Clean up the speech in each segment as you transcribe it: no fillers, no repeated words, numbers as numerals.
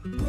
Hello.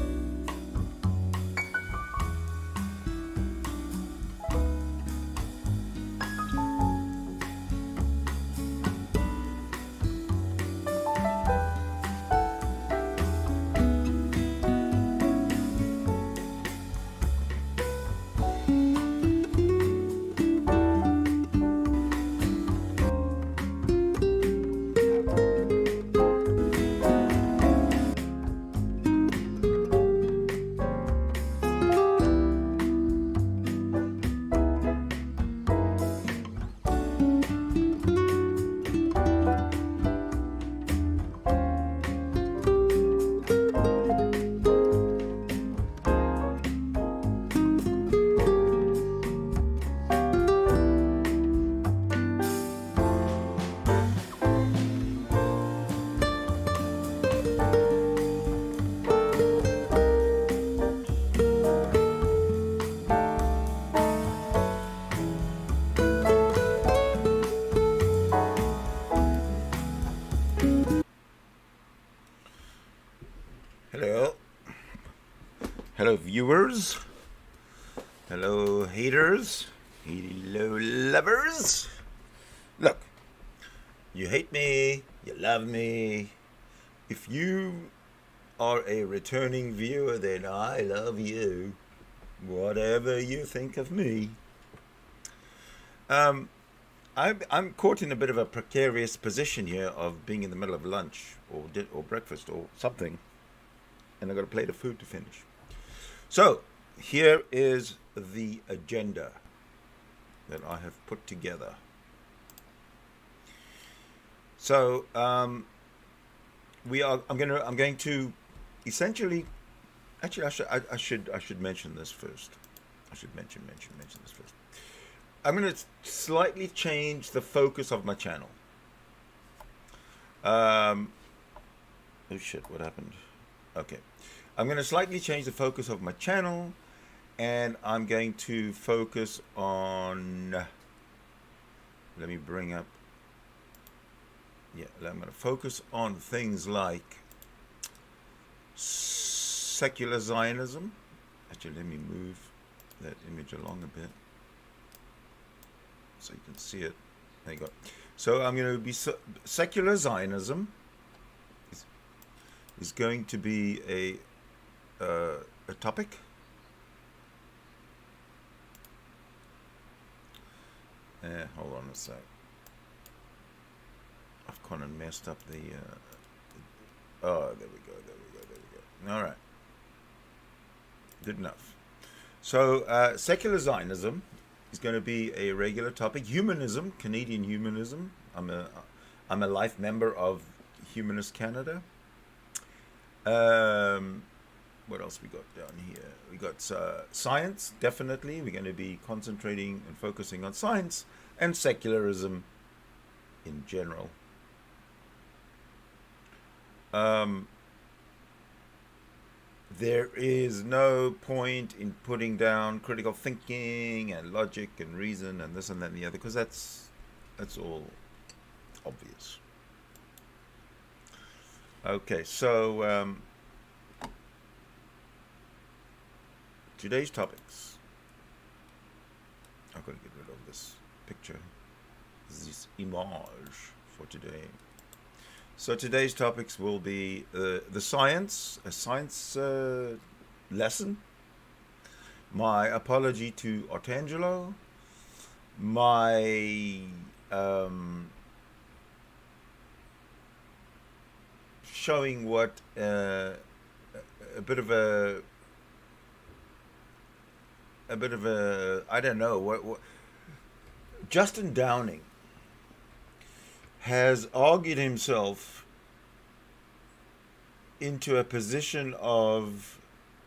Hello, viewers. Hello, haters. Hello, lovers. Look, you hate me, you love me. If you are a returning viewer, then I love you. Whatever you think of me. I'm caught in a bit of a precarious position here of being in the middle of lunch or breakfast or something, and I've got a plate of food to finish. So here is the agenda that I have put together. So I'm going to essentially, actually I should mention this first. I should mention this first. I'm going to slightly change the focus of my channel. Oh shit, what happened? Okay. I'm going to slightly change the focus of my channel, and I'm going to focus on, let me bring up, I'm going to focus on things like secular Zionism. Actually, let me move that image along a bit so you can see it. There you go. So I'm going to be secular Zionism is going to be a topic. Hold on a sec. I've kind of messed up the oh, there we go. All right, good enough. So secular Zionism is going to be a regular topic. Humanism, Canadian humanism. I'm a life member of Humanist Canada. What else we got down here? We got science, definitely. We're going to be concentrating and focusing on science and secularism in general. There is no point in putting down critical thinking and logic and reason and this and that and the other, because that's all obvious. Okay, so today's topics. I'm going to get rid of this picture, this image for today. So today's topics will be the science, a science lesson, my apology to Otangelo, my showing what a bit of a I don't know what Justin Downing has argued himself into a position of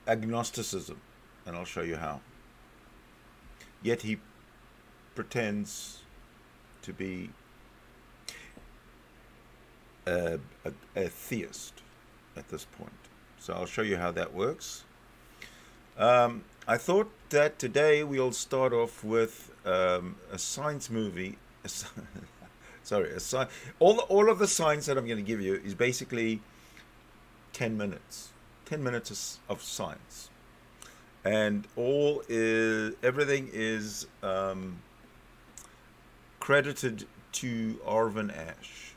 agnosticism, and I'll show you how. Yet he pretends to be a theist at this point. So I'll show you how that works. I thought that today we'll start off with a science movie. Sorry, all of the science that I'm going to give you is basically 10 minutes. 10 minutes of science. And everything is credited to Arvin Ash.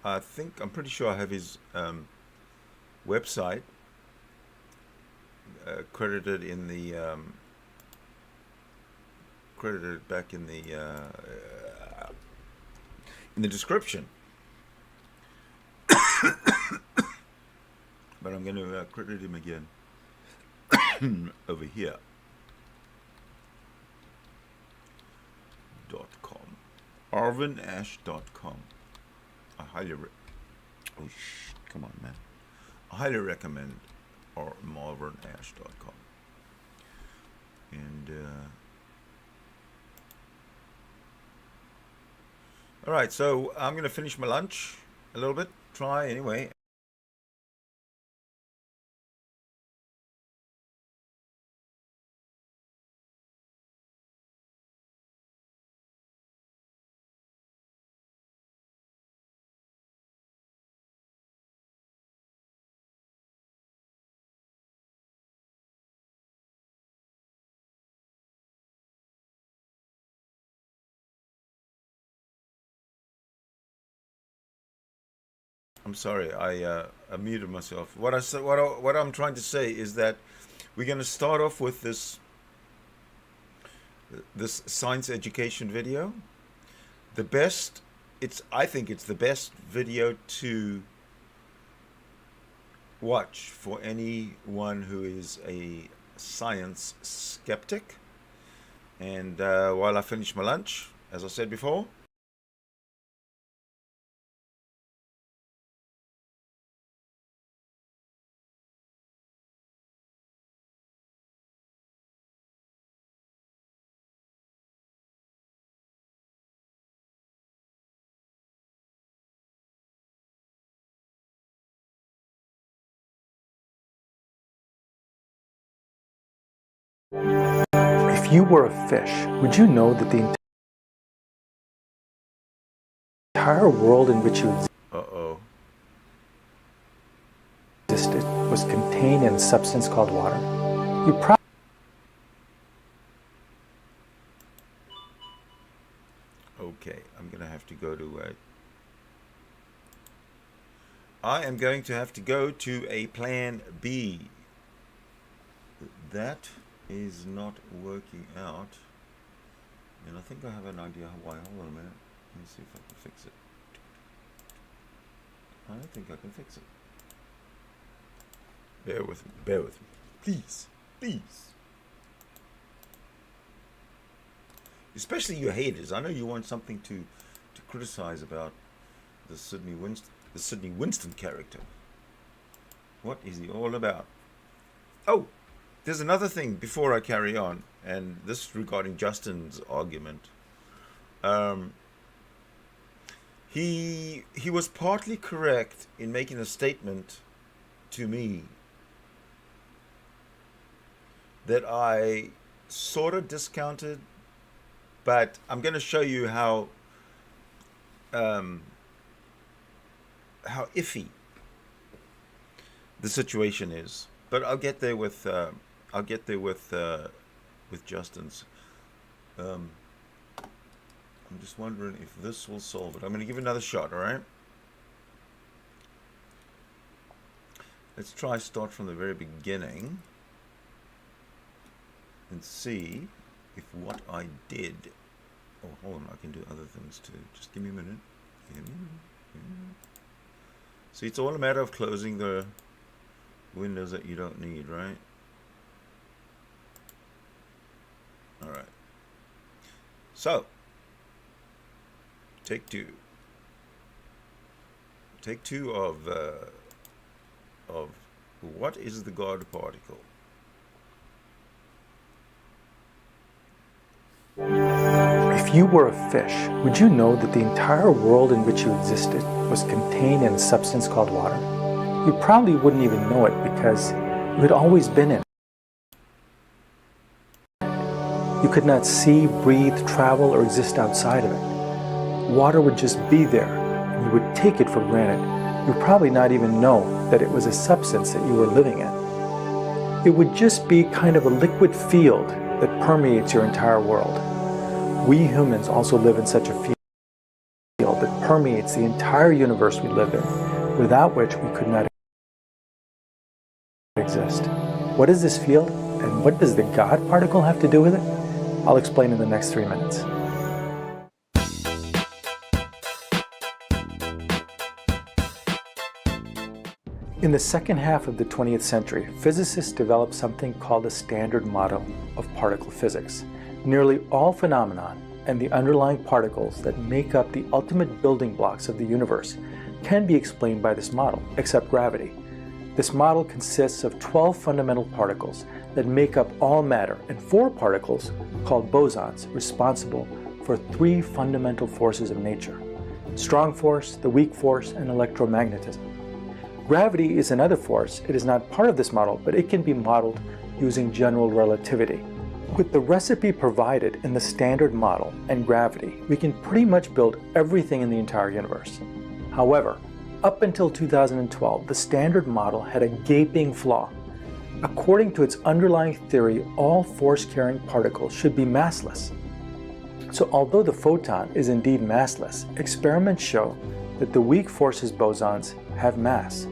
I'm pretty sure I have his website credited in the credited back in the description. But I'm going to credit him again over here. .com. ArvinAsh.com. I highly come on, man. I highly recommend ArvinAsh.com. And all right, so I'm going to finish my lunch a little bit. Try anyway. I'm sorry, I muted myself. What I'm trying to say is that we're going to start off with this science education video. I think it's the best video to watch for anyone who is a science skeptic. And while I finish my lunch, as I said before, if you were a fish, would you know that the entire world in which you existed was contained in a substance called water? You probably okay, I'm going to have to go to I am going to have to go to a plan B. That is not working out. And I think I have an idea why. Hold on a minute. Let me see if I can fix it. I don't think I can fix it. Bear with me. Bear with me. Please. Please. Especially you haters. I know you want something to criticize about the Sidney Winston character. What is he all about? Oh, there's another thing before I carry on, and this is regarding Justin's argument. He was partly correct in making a statement to me that I sort of discounted, but I'm going to show you how iffy the situation is. But I'll get there with Justin's. I'm just wondering if this will solve it. I'm going to give it another shot. All right. Let's start from the very beginning and see if what I did. Oh, hold on. I can do other things too. Just give me a minute. See, it's all a matter of closing the windows that you don't need, right? All right. So, take two. Take two of what is the God particle? If you were a fish, would you know that the entire world in which you existed was contained in a substance called water? You probably wouldn't even know it because you had always been in it. You could not see, breathe, travel, or exist outside of it. Water would just be there, and you would take it for granted you'd probably not even know that it was a substance that you were living in. It would just be kind of a liquid field that permeates your entire world. We humans also live in such a field that permeates the entire universe we live in, without which we could not exist. What is this field, and what does the God particle have to do with it? I'll explain in the next 3 minutes. In the second half of the 20th century, physicists developed something called a standard model of particle physics. Nearly all phenomena and the underlying particles that make up the ultimate building blocks of the universe can be explained by this model, except gravity. This model consists of 12 fundamental particles that make up all matter, and 4 particles, called bosons, responsible for 3 fundamental forces of nature: strong force, the weak force, and electromagnetism. Gravity is another force. It is not part of this model, but it can be modeled using general relativity. With the recipe provided in the standard model and gravity, we can pretty much build everything in the entire universe. However, up until 2012, the standard model had a gaping flaw. According to its underlying theory, all force-carrying particles should be massless. So although the photon is indeed massless, experiments show that the weak forces bosons have mass.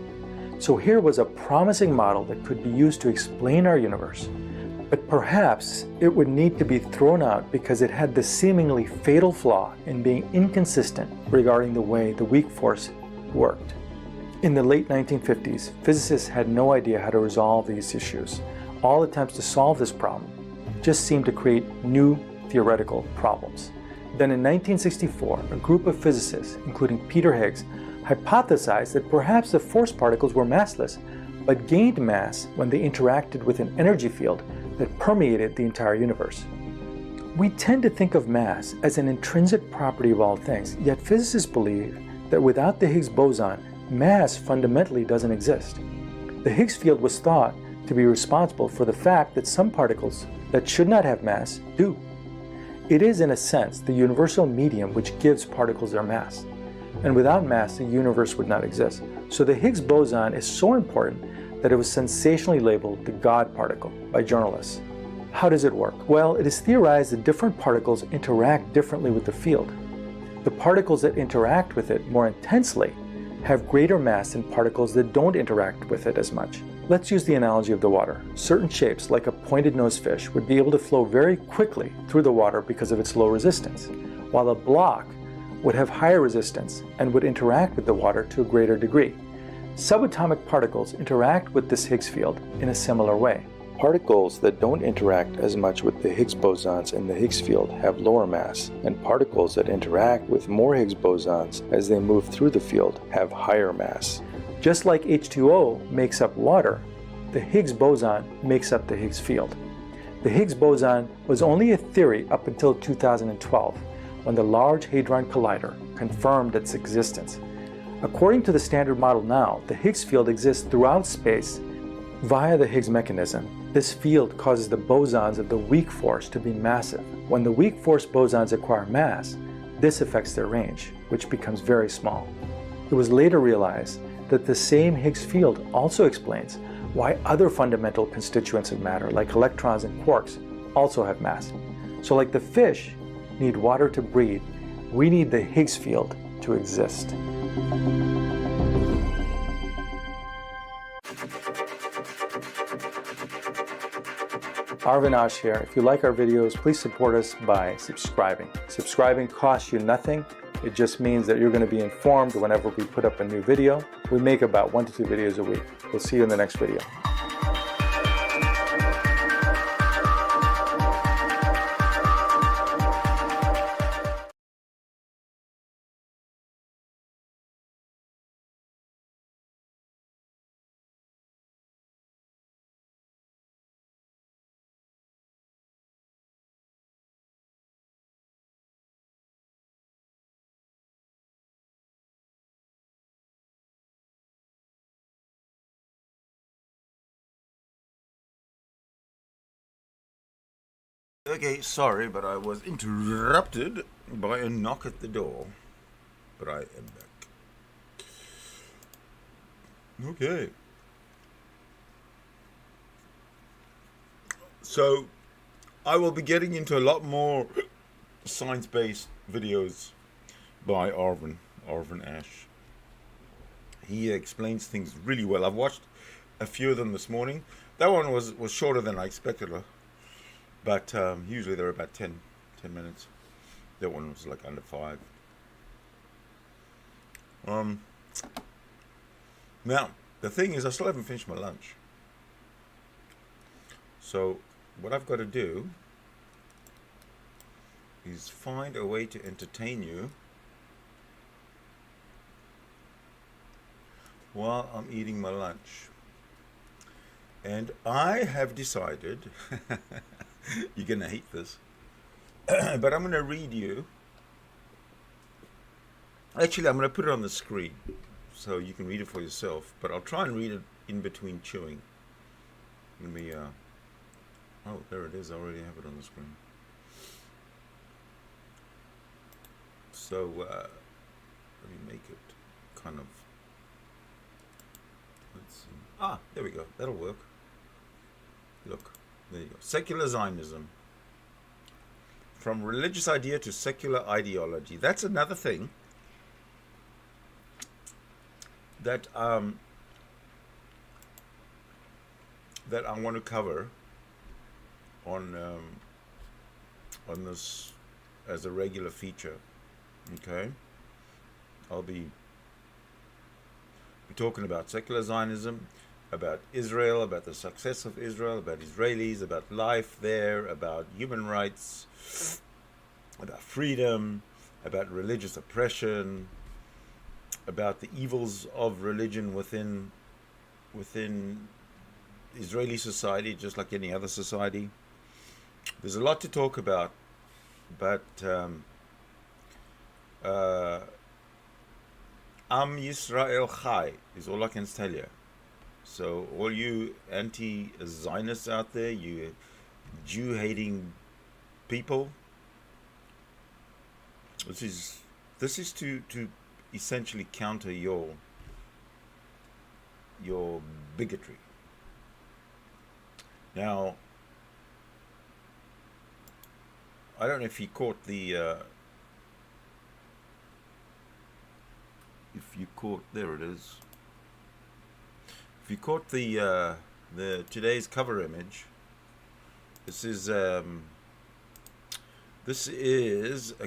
So here was a promising model that could be used to explain our universe. But perhaps it would need to be thrown out because it had the seemingly fatal flaw in being inconsistent regarding the way the weak force worked. In the late 1950s, physicists had no idea how to resolve these issues. All attempts to solve this problem just seemed to create new theoretical problems. Then in 1964, a group of physicists, including Peter Higgs, hypothesized that perhaps the force particles were massless, but gained mass when they interacted with an energy field that permeated the entire universe. We tend to think of mass as an intrinsic property of all things, yet physicists believe that without the Higgs boson, mass fundamentally doesn't exist. The Higgs field was thought to be responsible for the fact that some particles that should not have mass do. It is, in a sense, the universal medium which gives particles their mass. And without mass, the universe would not exist. So the Higgs boson is so important that it was sensationally labeled the God particle by journalists. How does it work? Well, it is theorized that different particles interact differently with the field. The particles that interact with it more intensely have greater mass than particles that don't interact with it as much. Let's use the analogy of the water. Certain shapes, like a pointed-nosed fish, would be able to flow very quickly through the water because of its low resistance, while a block would have higher resistance and would interact with the water to a greater degree. Subatomic particles interact with this Higgs field in a similar way. Particles that don't interact as much with the Higgs bosons in the Higgs field have lower mass, and particles that interact with more Higgs bosons as they move through the field have higher mass. Just like H2O makes up water, the Higgs boson makes up the Higgs field. The Higgs boson was only a theory up until 2012, when the Large Hadron Collider confirmed its existence. According to the standard model now, the Higgs field exists throughout space via the Higgs mechanism. This field causes the bosons of the weak force to be massive. When the weak force bosons acquire mass, this affects their range, which becomes very small. It was later realized that the same Higgs field also explains why other fundamental constituents of matter, like electrons and quarks, also have mass. So like the fish need water to breathe, we need the Higgs field to exist. Arvinash here. If you like our videos, please support us by subscribing. Subscribing costs you nothing. It just means that you're going to be informed whenever we put up a new video. We make about 1 to 2 videos a week. We'll see you in the next video. Okay, sorry, but I was interrupted by a knock at the door. But I am back. Okay. So I will be getting into a lot more science-based videos by Arvin Ash. He explains things really well. I've watched a few of them this morning. That one was shorter than I expected, but usually they're about 10 minutes. That one was like under 5. Now, the thing is, I still haven't finished my lunch. So what I've got to do is find a way to entertain you while I'm eating my lunch. And I have decided, you're going to hate this, but I'm going to read you. Actually, I'm going to put it on the screen so you can read it for yourself, but I'll try and read it in between chewing. Let me, oh, there it is. I already have it on the screen. So, let me make it kind of, let's see. Ah, there we go. That'll work. Look, there you go. Secular Zionism. From religious idea to secular ideology. That's another thing that that I want to cover on this as a regular feature. Okay, I'll be talking about secular Zionism, about Israel, about the success of Israel, about Israelis, about life there, about human rights, about freedom, about religious oppression, about the evils of religion within Israeli society, just like any other society. There's a lot to talk about, but Am Yisrael Chai is all I can tell you. So all you anti-Zionists out there, you Jew-hating people, this is to essentially counter your bigotry. Now, I don't know if you caught the there it is. If you caught the today's cover image, this is a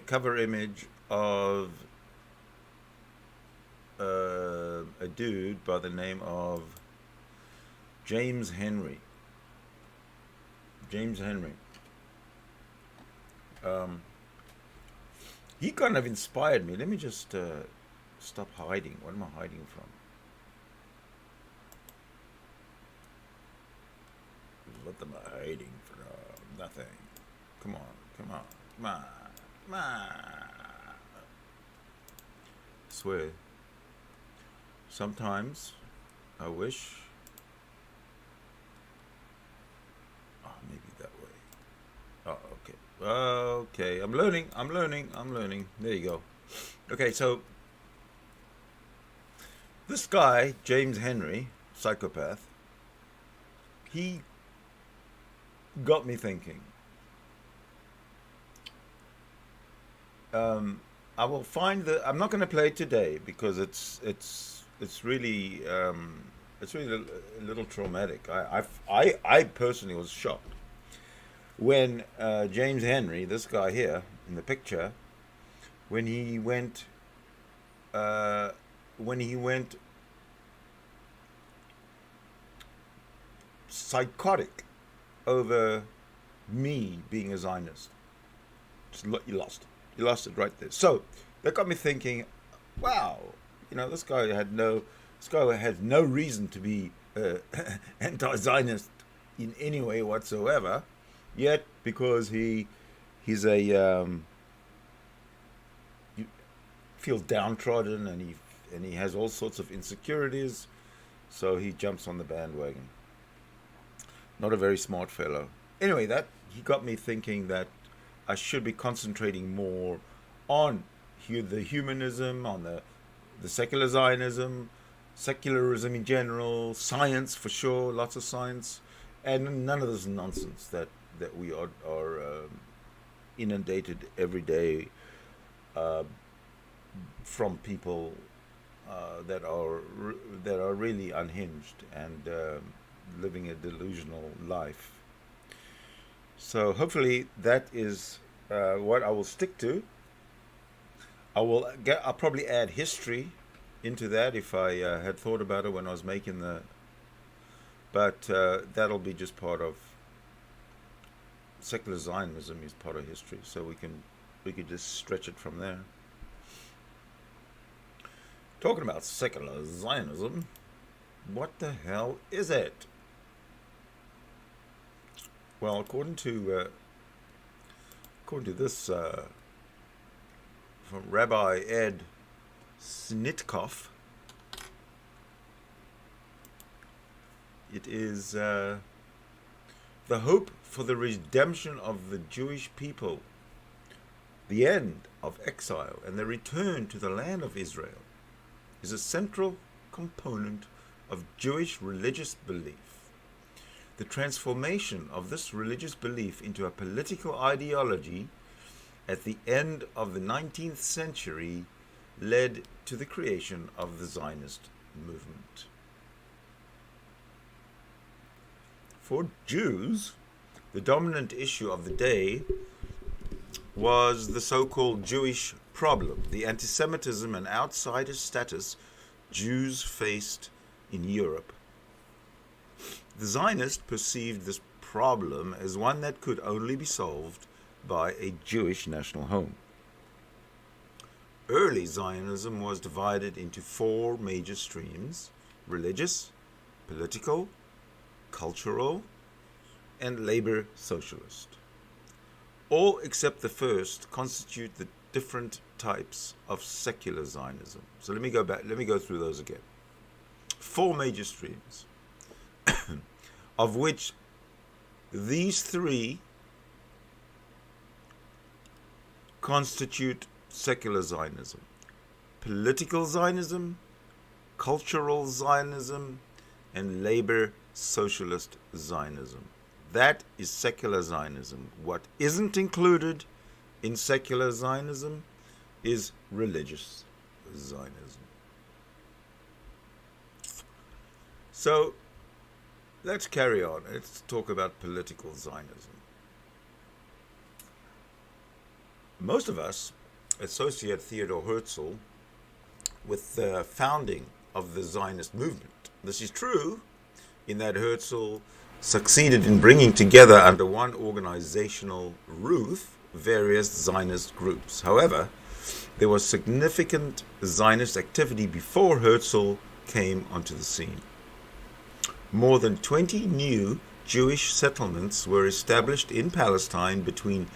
cover image of a dude by the name of James Henry. He kind of inspired me. Let me just stop hiding. What am I hiding from? What am I hiding from? Nothing. Come on. I swear. Sometimes I wish. Oh, maybe that way. Oh, okay. Okay. I'm learning. There you go. Okay, so this guy, James Henry, psychopath, he got me thinking. I will find I'm not going to play it today because it's really a little traumatic. I personally was shocked when James Henry, this guy here in the picture, when he went psychotic over me being a Zionist. You lost it right there. So that got me thinking, wow, this guy has no reason to be anti-Zionist in any way whatsoever, yet because he's a he feels downtrodden and he has all sorts of insecurities, so he jumps on the bandwagon. Not a very smart fellow. Anyway, he got me thinking that I should be concentrating more on the humanism, on the secular Zionism, secularism in general, science for sure, lots of science, and none of this nonsense that we are inundated every day from people that are really unhinged and living a delusional life. So hopefully that is what I will stick to. I'll probably add history into that if I had thought about it when I was making but that'll be just part of secular Zionism is part of history, so we could just stretch it from there. Talking about secular Zionism, what the hell is it? Well, according to this from Rabbi Ed Snitkoff, it is the hope for the redemption of the Jewish people, the end of exile, and the return to the land of Israel is a central component of Jewish religious belief. The transformation of this religious belief into a political ideology at the end of the 19th century led to the creation of the Zionist movement. For Jews, the dominant issue of the day was the so-called Jewish problem, the anti-Semitism and outsider status Jews faced in Europe. The Zionists perceived this problem as one that could only be solved by a Jewish national home. Early Zionism was divided into four major streams: religious, political, cultural, and labor socialist. All except the first constitute the different types of secular Zionism. So let me go through those again. Four major streams, of which these three constitute secular Zionism: political Zionism, cultural Zionism, and labor socialist Zionism. That is secular Zionism. What isn't included in secular Zionism is religious Zionism. So let's carry on. Let's talk about political Zionism. Most of us associate Theodor Herzl with the founding of the Zionist movement. This is true in that Herzl succeeded in bringing together under one organizational roof various Zionist groups. However, there was significant Zionist activity before Herzl came onto the scene. More than 20 new Jewish settlements were established in Palestine between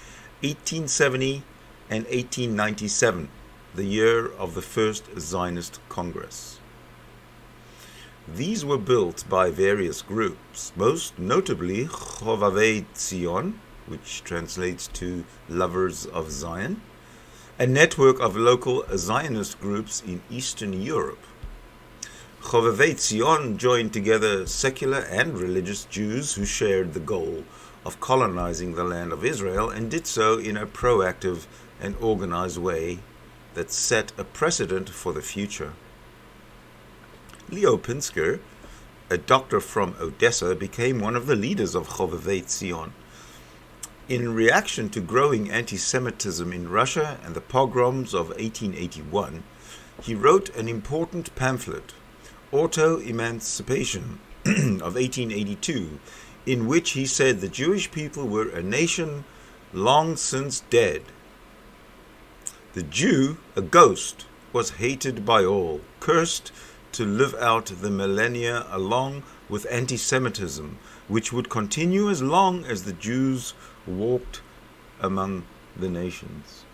1870 and 1897, the year of the first Zionist Congress. These were built by various groups, most notably Chovavei Zion, which translates to Lovers of Zion, a network of local Zionist groups in Eastern Europe. Chovavei Zion joined together secular and religious Jews who shared the goal of colonizing the land of Israel, and did so in a proactive and organized way that set a precedent for the future. Leo Pinsker, a doctor from Odessa, became one of the leaders of Chovavei Zion. In reaction to growing anti-Semitism in Russia and the pogroms of 1881, he wrote an important pamphlet, Auto-Emancipation, of 1882, in which he said the Jewish people were a nation long since dead. The Jew, a ghost, was hated by all, cursed to live out the millennia along with anti-Semitism, which would continue as long as the Jews walked among the nations.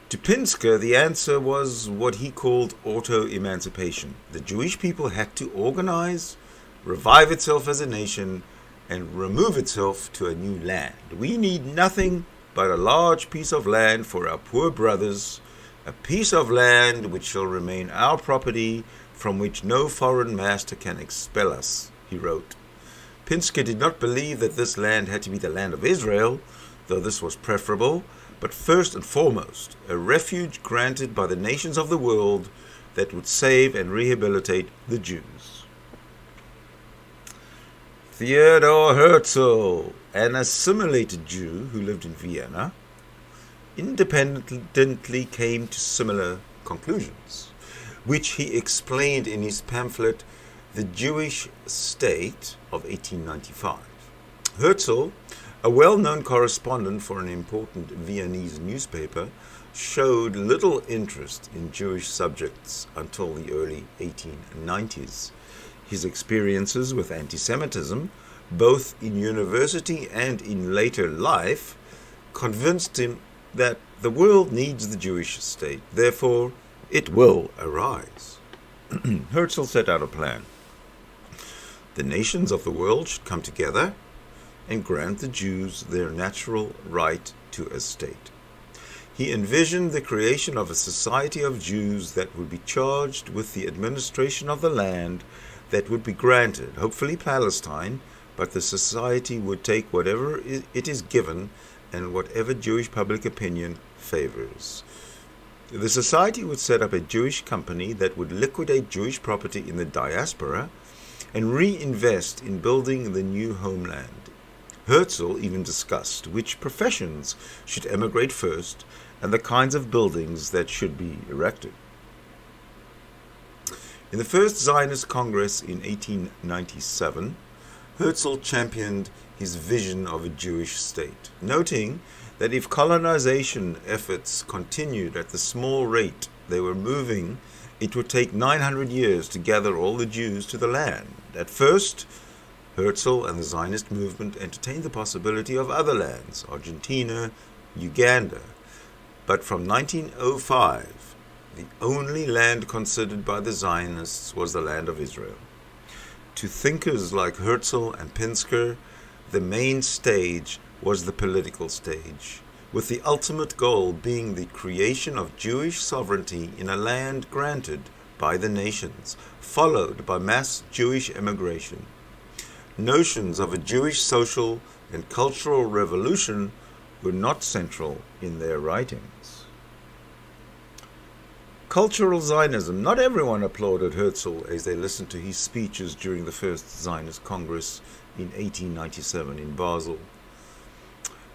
To Pinsker, the answer was what he called auto-emancipation. The Jewish people had to organize, revive itself as a nation, and remove itself to a new land. We need nothing but a large piece of land for our poor brothers a piece of land which shall remain our property, from which no foreign master can expel us, he wrote. Pinsker did not believe that this land had to be the land of Israel, though this was preferable, but first and foremost, a refuge granted by the nations of the world that would save and rehabilitate the Jews. Theodor Herzl, an assimilated Jew who lived in Vienna, independently came to similar conclusions, which he explained in his pamphlet The Jewish State of 1895. Herzl, a well-known correspondent for an important Viennese newspaper, showed little interest in Jewish subjects until the early 1890s. His experiences with anti-Semitism, both in university and in later life, convinced him that the world needs the Jewish state, therefore it will arise. Herzl set out a plan. The nations of the world should come together and grant the Jews their natural right to a state. He envisioned the creation of a society of Jews that would be charged with the administration of the land that would be granted, hopefully Palestine, but the society would take whatever it is given and whatever Jewish public opinion favors. The society would set up a Jewish company that would liquidate Jewish property in the diaspora and reinvest in building the new homeland. Herzl even discussed which professions should emigrate first and the kinds of buildings that should be erected. In the first Zionist Congress in 1897, Herzl championed his vision of a Jewish state, noting that if colonization efforts continued at the small rate they were moving, it would take 900 years to gather all the Jews to the land. At first, Herzl and the Zionist movement entertained the possibility of other lands, Argentina, Uganda, but from 1905, the only land considered by the Zionists was the land of Israel. To thinkers like Herzl and Pinsker, the main stage was the political stage, with the ultimate goal being the creation of Jewish sovereignty in a land granted by the nations, followed by mass Jewish emigration. Notions of a Jewish social and cultural revolution were not central in their writings. Cultural Zionism. Not everyone applauded Herzl as they listened to his speeches during the first Zionist Congress in 1897 in Basel.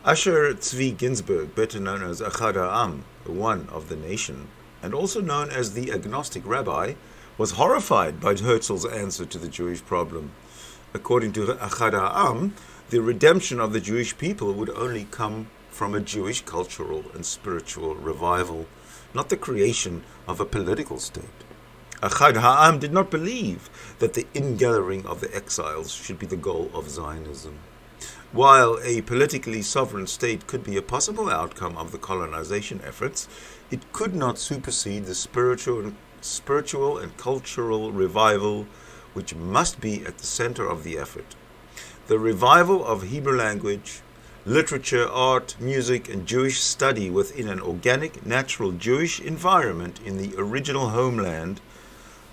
Asher Tzvi Ginsburg, better known as Echad Ha'am, one of the nation, and also known as the agnostic rabbi, was horrified by Herzl's answer to the Jewish problem. According to Echad Ha'am, the redemption of the Jewish people would only come from a Jewish cultural and spiritual revival, not the creation of a political state. Echad Ha'am did not believe that the ingathering of the exiles should be the goal of Zionism. While a politically sovereign state could be a possible outcome of the colonization efforts, it could not supersede the spiritual and cultural revival which must be at the center of the effort. The revival of Hebrew language, literature, art, music, and Jewish study within an organic, natural Jewish environment in the original homeland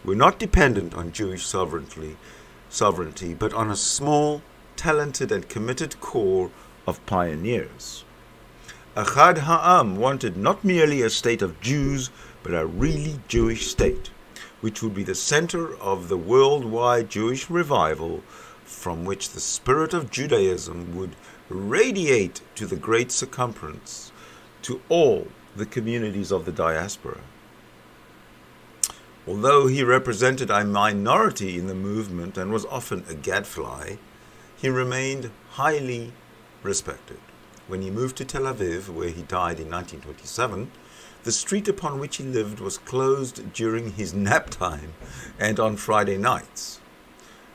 were not dependent on Jewish sovereignty, but on a small, talented, and committed core of pioneers. Echad Ha'am wanted not merely a state of Jews, but a really Jewish state, which would be the center of the worldwide Jewish revival, from which the spirit of Judaism would radiate to the great circumference, to all the communities of the diaspora. Although he represented a minority in the movement and was often a gadfly, he remained highly respected. When he moved to Tel Aviv, where he died in 1927, the street upon which he lived was closed during his nap time and on Friday nights.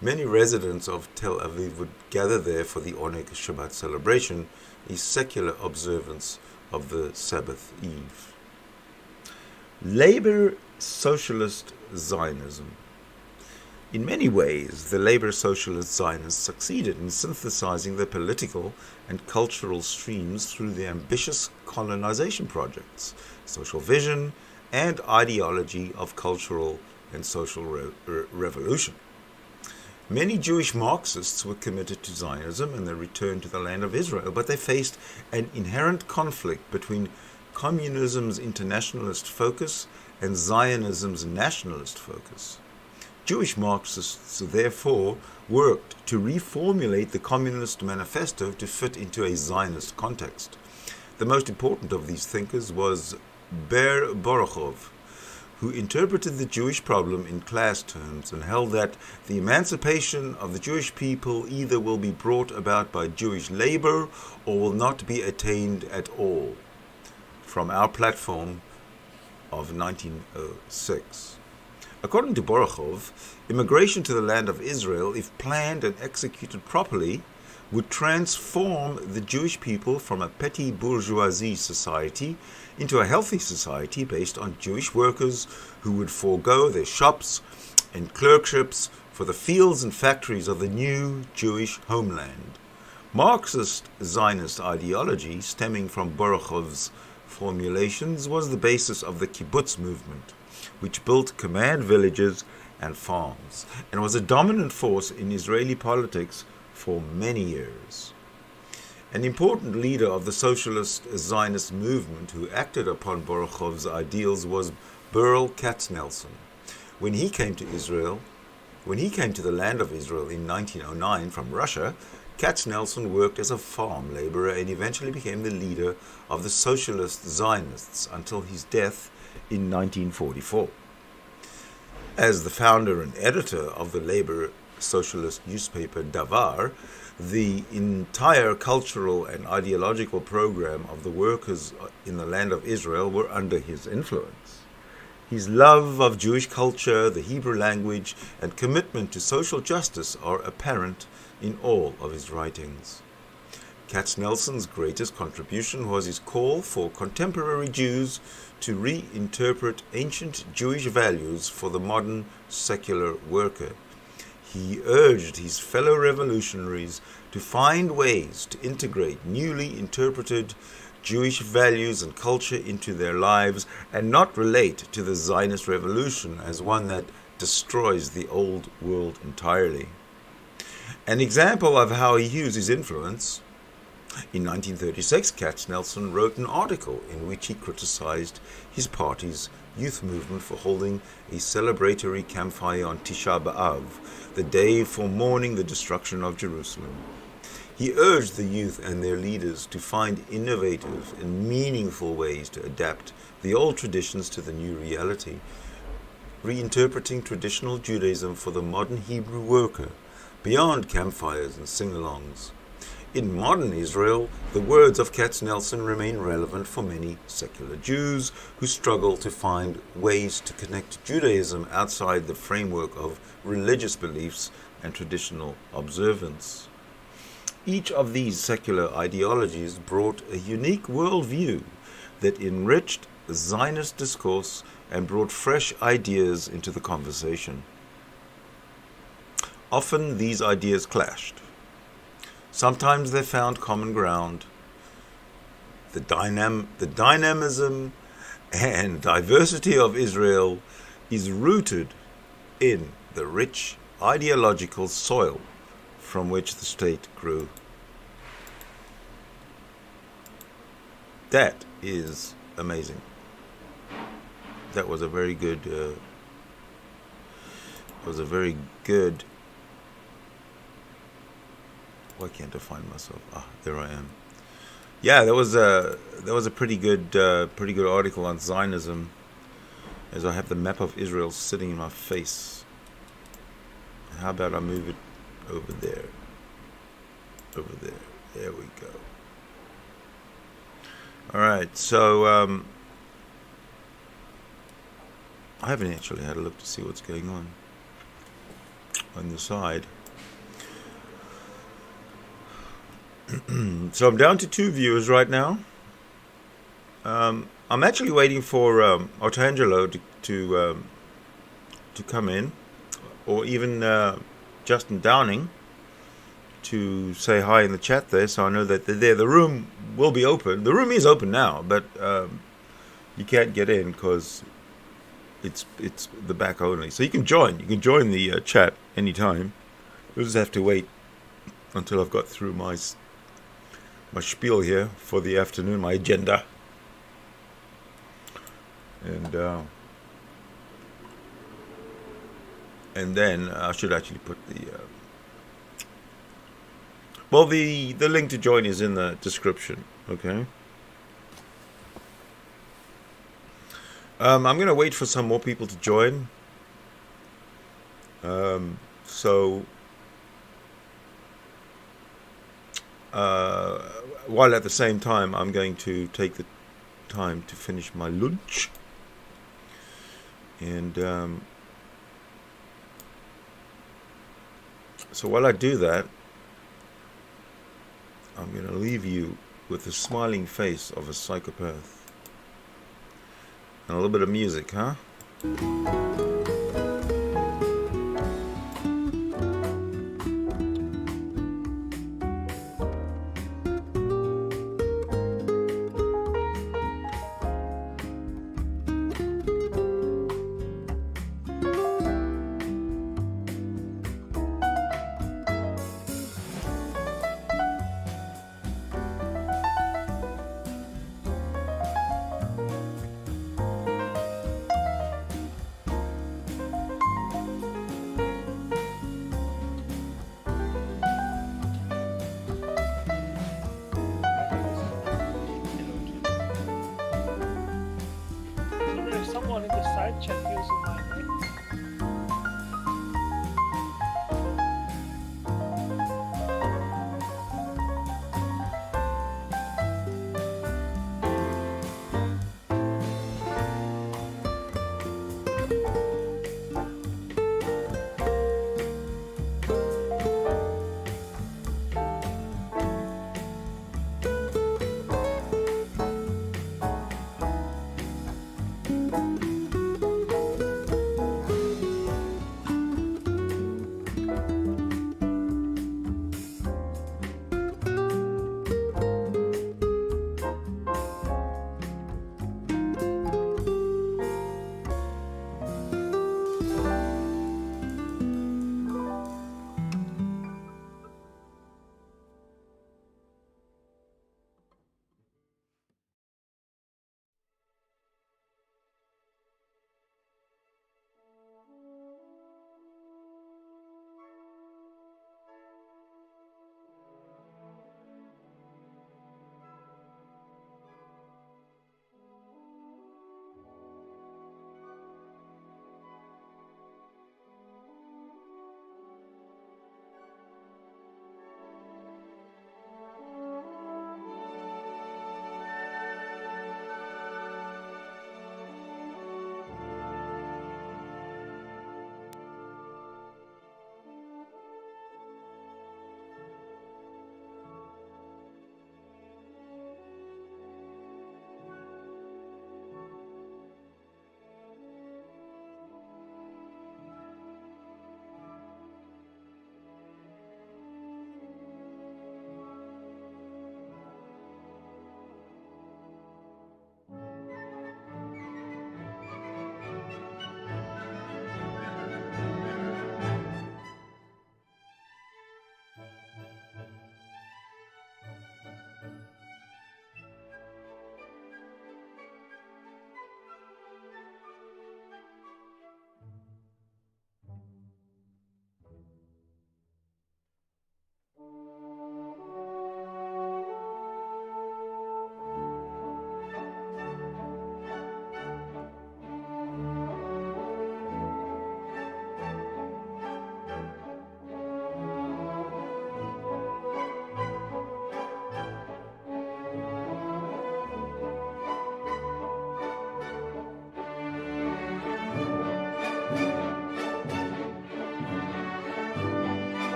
Many residents of Tel Aviv would gather there for the Oneg Shabbat celebration, a secular observance of the Sabbath Eve. Labor Socialist Zionism. In many ways, the labor socialist Zionists succeeded in synthesizing their political and cultural streams through their ambitious colonization projects, social vision, and ideology of cultural and social revolution. Many Jewish Marxists were committed to Zionism and their return to the land of Israel, but they faced an inherent conflict between communism's internationalist focus and Zionism's nationalist focus. Jewish Marxists, therefore, worked to reformulate the Communist Manifesto to fit into a Zionist context. The most important of these thinkers was Ber Borochov, who interpreted the Jewish problem in class terms and held that the emancipation of the Jewish people either will be brought about by Jewish labor or will not be attained at all. From our platform of 1906. According to Borochov, immigration to the land of Israel, if planned and executed properly, would transform the Jewish people from a petty bourgeoisie society into a healthy society based on Jewish workers who would forego their shops and clerkships for the fields and factories of the new Jewish homeland. Marxist Zionist ideology, stemming from Borochov's formulations, was the basis of the kibbutz movement, which built command villages and farms, and was a dominant force in Israeli politics for many years. An important leader of the socialist Zionist movement who acted upon Borochov's ideals was Burl Katznelson. When he came to the land of Israel in 1909 from Russia, Katznelson worked as a farm laborer and eventually became the leader of the socialist Zionists until his death in 1944. As the founder and editor of the labor socialist newspaper Davar, the entire cultural and ideological program of the workers in the land of Israel were under his influence. His love of Jewish culture, the Hebrew language, and commitment to social justice are apparent in all of his writings. Katznelson's greatest contribution was his call for contemporary Jews to reinterpret ancient Jewish values for the modern secular worker. He urged his fellow revolutionaries to find ways to integrate newly interpreted Jewish values and culture into their lives and not relate to the Zionist revolution as one that destroys the old world entirely. An example of how he used his influence: in 1936, Katznelson wrote an article in which he criticized his party's youth movement for holding a celebratory campfire on Tisha B'Av, the day for mourning the destruction of Jerusalem. He urged the youth and their leaders to find innovative and meaningful ways to adapt the old traditions to the new reality, reinterpreting traditional Judaism for the modern Hebrew worker, beyond campfires and sing-alongs. In modern Israel, the words of Katznelson remain relevant for many secular Jews who struggle to find ways to connect Judaism outside the framework of religious beliefs and traditional observance. Each of these secular ideologies brought a unique worldview that enriched Zionist discourse and brought fresh ideas into the conversation. Often these ideas clashed. Sometimes they found common ground. The dynamism and diversity of Israel is rooted in the rich ideological soil from which the state grew. That is amazing. That was a very good. Why can't I find myself? There I am. Yeah, that was a pretty good article on Zionism. As I have the map of Israel sitting in my face. How about I move it over there? Over there. There we go. All right. So I haven't actually had a look to see what's going on the side. So I'm down to 2 viewers right now. I'm actually waiting for Otangelo to come in. or even Justin Downing to say hi in the chat there, so I know that they're there. The room will be open. The room is open now, but you can't get in because it's the back only. So you can join. You can join the chat anytime. You'll just have to wait until I've got through my spiel here for the afternoon, my agenda. And then I should actually put the the link to join is in the description. Okay. I'm going to wait for some more people to join. While at the same time I'm going to take the time to finish my lunch. And so while I do that, I'm going to leave you with the smiling face of a psychopath. And a little bit of music, huh?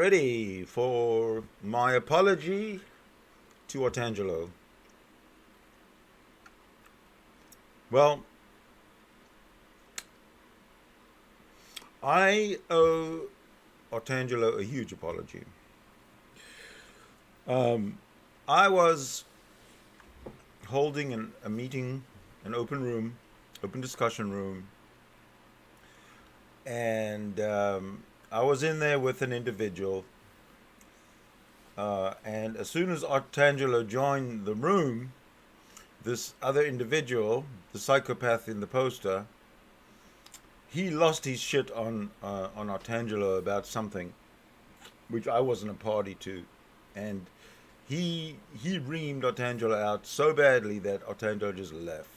ready for my apology to Otangelo. Well, I owe Otangelo a huge apology. I was holding a meeting, an open room, open discussion room, and I was in there with an individual, and as soon as Otangelo joined the room, this other individual, the psychopath in the poster, he lost his shit on Otangelo about something which I wasn't a party to, and he reamed Otangelo out so badly that Otangelo just left.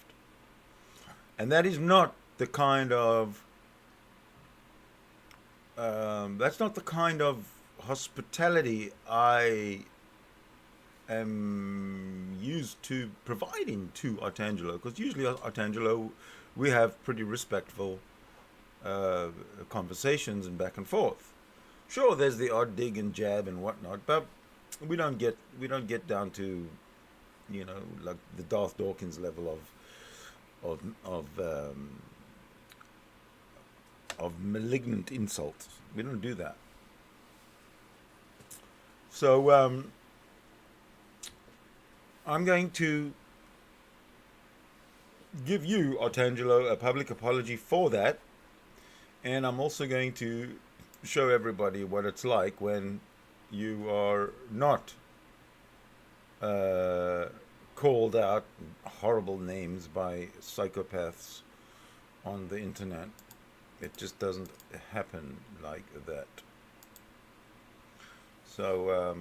And that is not the kind of that's not the kind of hospitality I am used to providing to Otangelo, because usually Otangelo, we have pretty respectful conversations and back and forth. Sure, there's the odd dig and jab and whatnot, but we don't get down to, you know, like the Darth Dawkins level of malignant insult. We don't do that. So I'm going to give you, Otangelo, a public apology for that, and I'm also going to show everybody what it's like when you are not called out horrible names by psychopaths on the internet. It just doesn't happen like that. So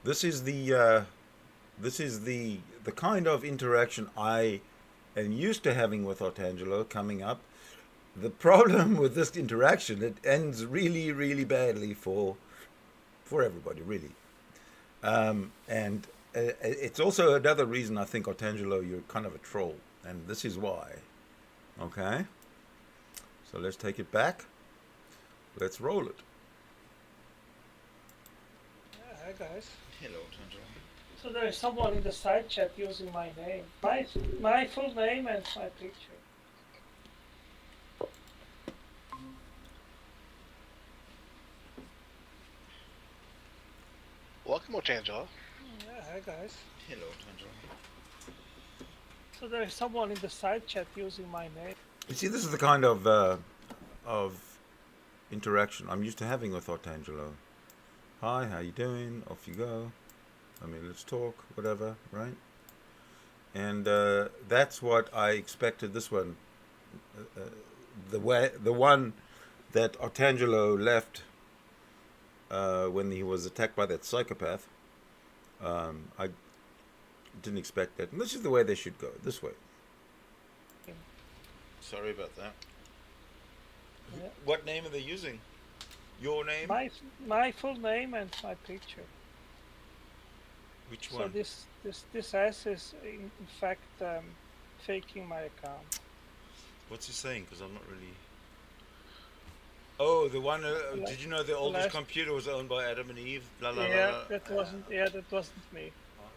this is the kind of interaction I am used to having with Otangelo coming up. The problem with this interaction, it ends really, really badly for everybody, really. And it's also another reason I think, Otangelo, you're kind of a troll, and this is why. Okay? So let's take it back. Let's roll it. Yeah, hi guys. Hello, Otangelo. So there is someone in the side chat using my name, my full name and my picture. Welcome, Otangelo. Yeah, hi guys. Hello, Otangelo. So there is someone in the side chat using my name. You see, this is the kind of interaction I'm used to having with Otangelo. Hi, how you doing? Off you go. I mean, let's talk, whatever, right? And that's what I expected this one. The one that Otangelo left when he was attacked by that psychopath. I didn't expect that. And this is the way they should go, this way. Sorry about that. Yeah. What name are they using? Your name? My full name and my picture. Which So one? this ass is in fact faking my account. What's he saying? Because I'm not really... Oh, the one... did you know the oldest computer was owned by Adam and Eve? La, la, Yeah, la, la. that wasn't. Yeah, that wasn't me.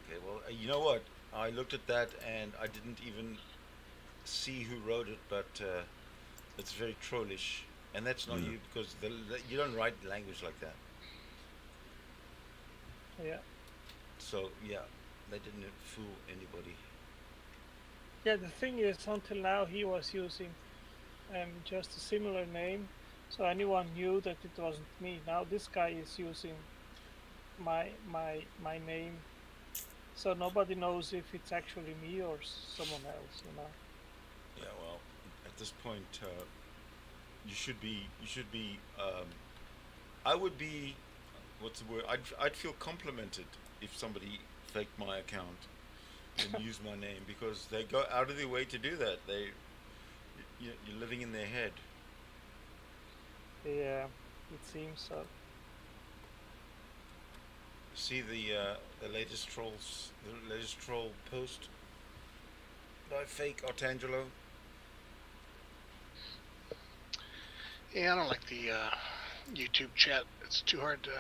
Okay, well, you know what? I looked at that and I didn't even see who wrote it, but it's very trollish. And that's not you, because you don't write language like that. Yeah. So, yeah, they didn't fool anybody. Yeah, the thing is, until now he was using just a similar name, so anyone knew that it wasn't me. Now this guy is using my name, so nobody knows if it's actually me or someone else, you know. Yeah, well, at this point, you should be. I would be. What's the word? I'd feel complimented if somebody faked my account and used my name, because they go out of their way to do that. You're living in their head. Yeah, it seems so. See the latest troll post by fake Otangelo. Yeah, I don't like the YouTube chat It's too hard to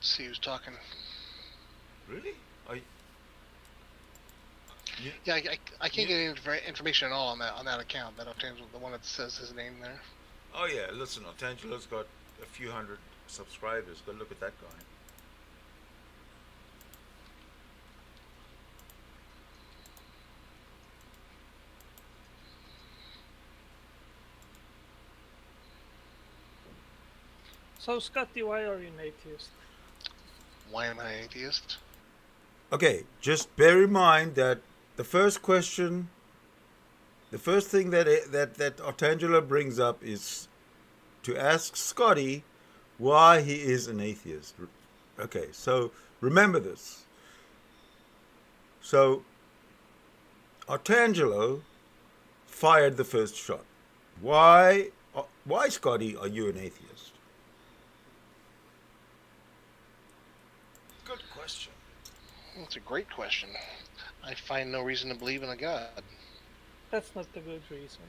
see who's talking. Really? Yeah, I can't get any information at all on that account. That Otangelo, the one that says his name there. Oh yeah, listen, Otangelo's got a few hundred subscribers. Go look at that guy. So, Scotty, why are you an atheist? Why am I an atheist? Okay, just bear in mind that the first question, the first thing that Otangelo brings up is to ask Scotty why he is an atheist. Okay, so remember this. So Otangelo fired the first shot. Why, Scotty, are you an atheist? Good question. That's a great question. I find no reason to believe in a God. That's not a good reason.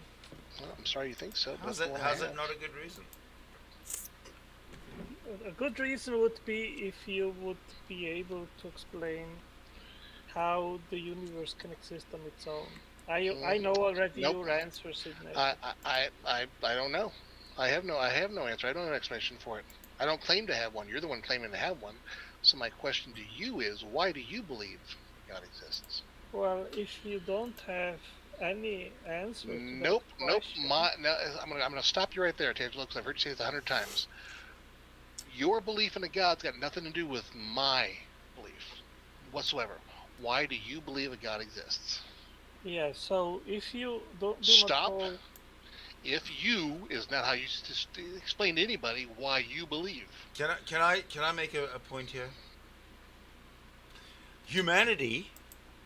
Well, I'm sorry you think so. But How's it not a good reason? A good reason would be if you would be able to explain how the universe can exist on its own. I know already Nope. your answer, Sidney. I don't know. I have no answer. I don't have an explanation for it. I don't claim to have one. You're the one claiming to have one. So my question to you is, why do you believe God exists? Well, if you don't have any answer to Nope. that question, I'm gonna stop you right there, Otangelo, because I've heard you say this 100 times. Your belief in a God's got nothing to do with my belief whatsoever. Why do you believe a God exists? yeah, so if you do Stop. not call... If you is not how you explain to anybody why you believe. Can I make a point here? Humanity,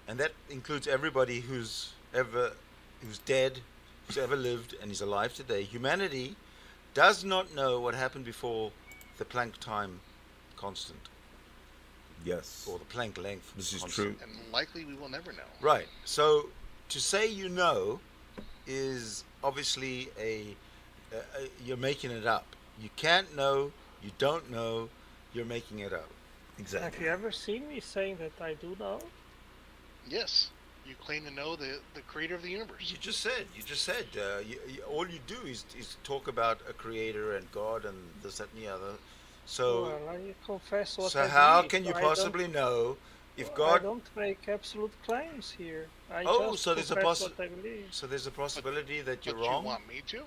and that includes everybody who's dead, who's ever lived, and is alive today. Humanity does not know what happened before the Planck time constant. Yes. Or the Planck length. This is constant. True. And likely we will never know. Right. So to say you know is obviously you're making it up. You can't know, you don't know, you're making it up. Exactly. Have you ever seen me saying that I do know? Yes. You claim to know the creator of the universe. You just said. All you do is talk about a creator and God and this, that, and the other. So, well, I confess what so I how believe. can you possibly know if God? I don't make absolute claims here. I just so there's a confess what I believe. So there's a possibility that you're but wrong. You want me to?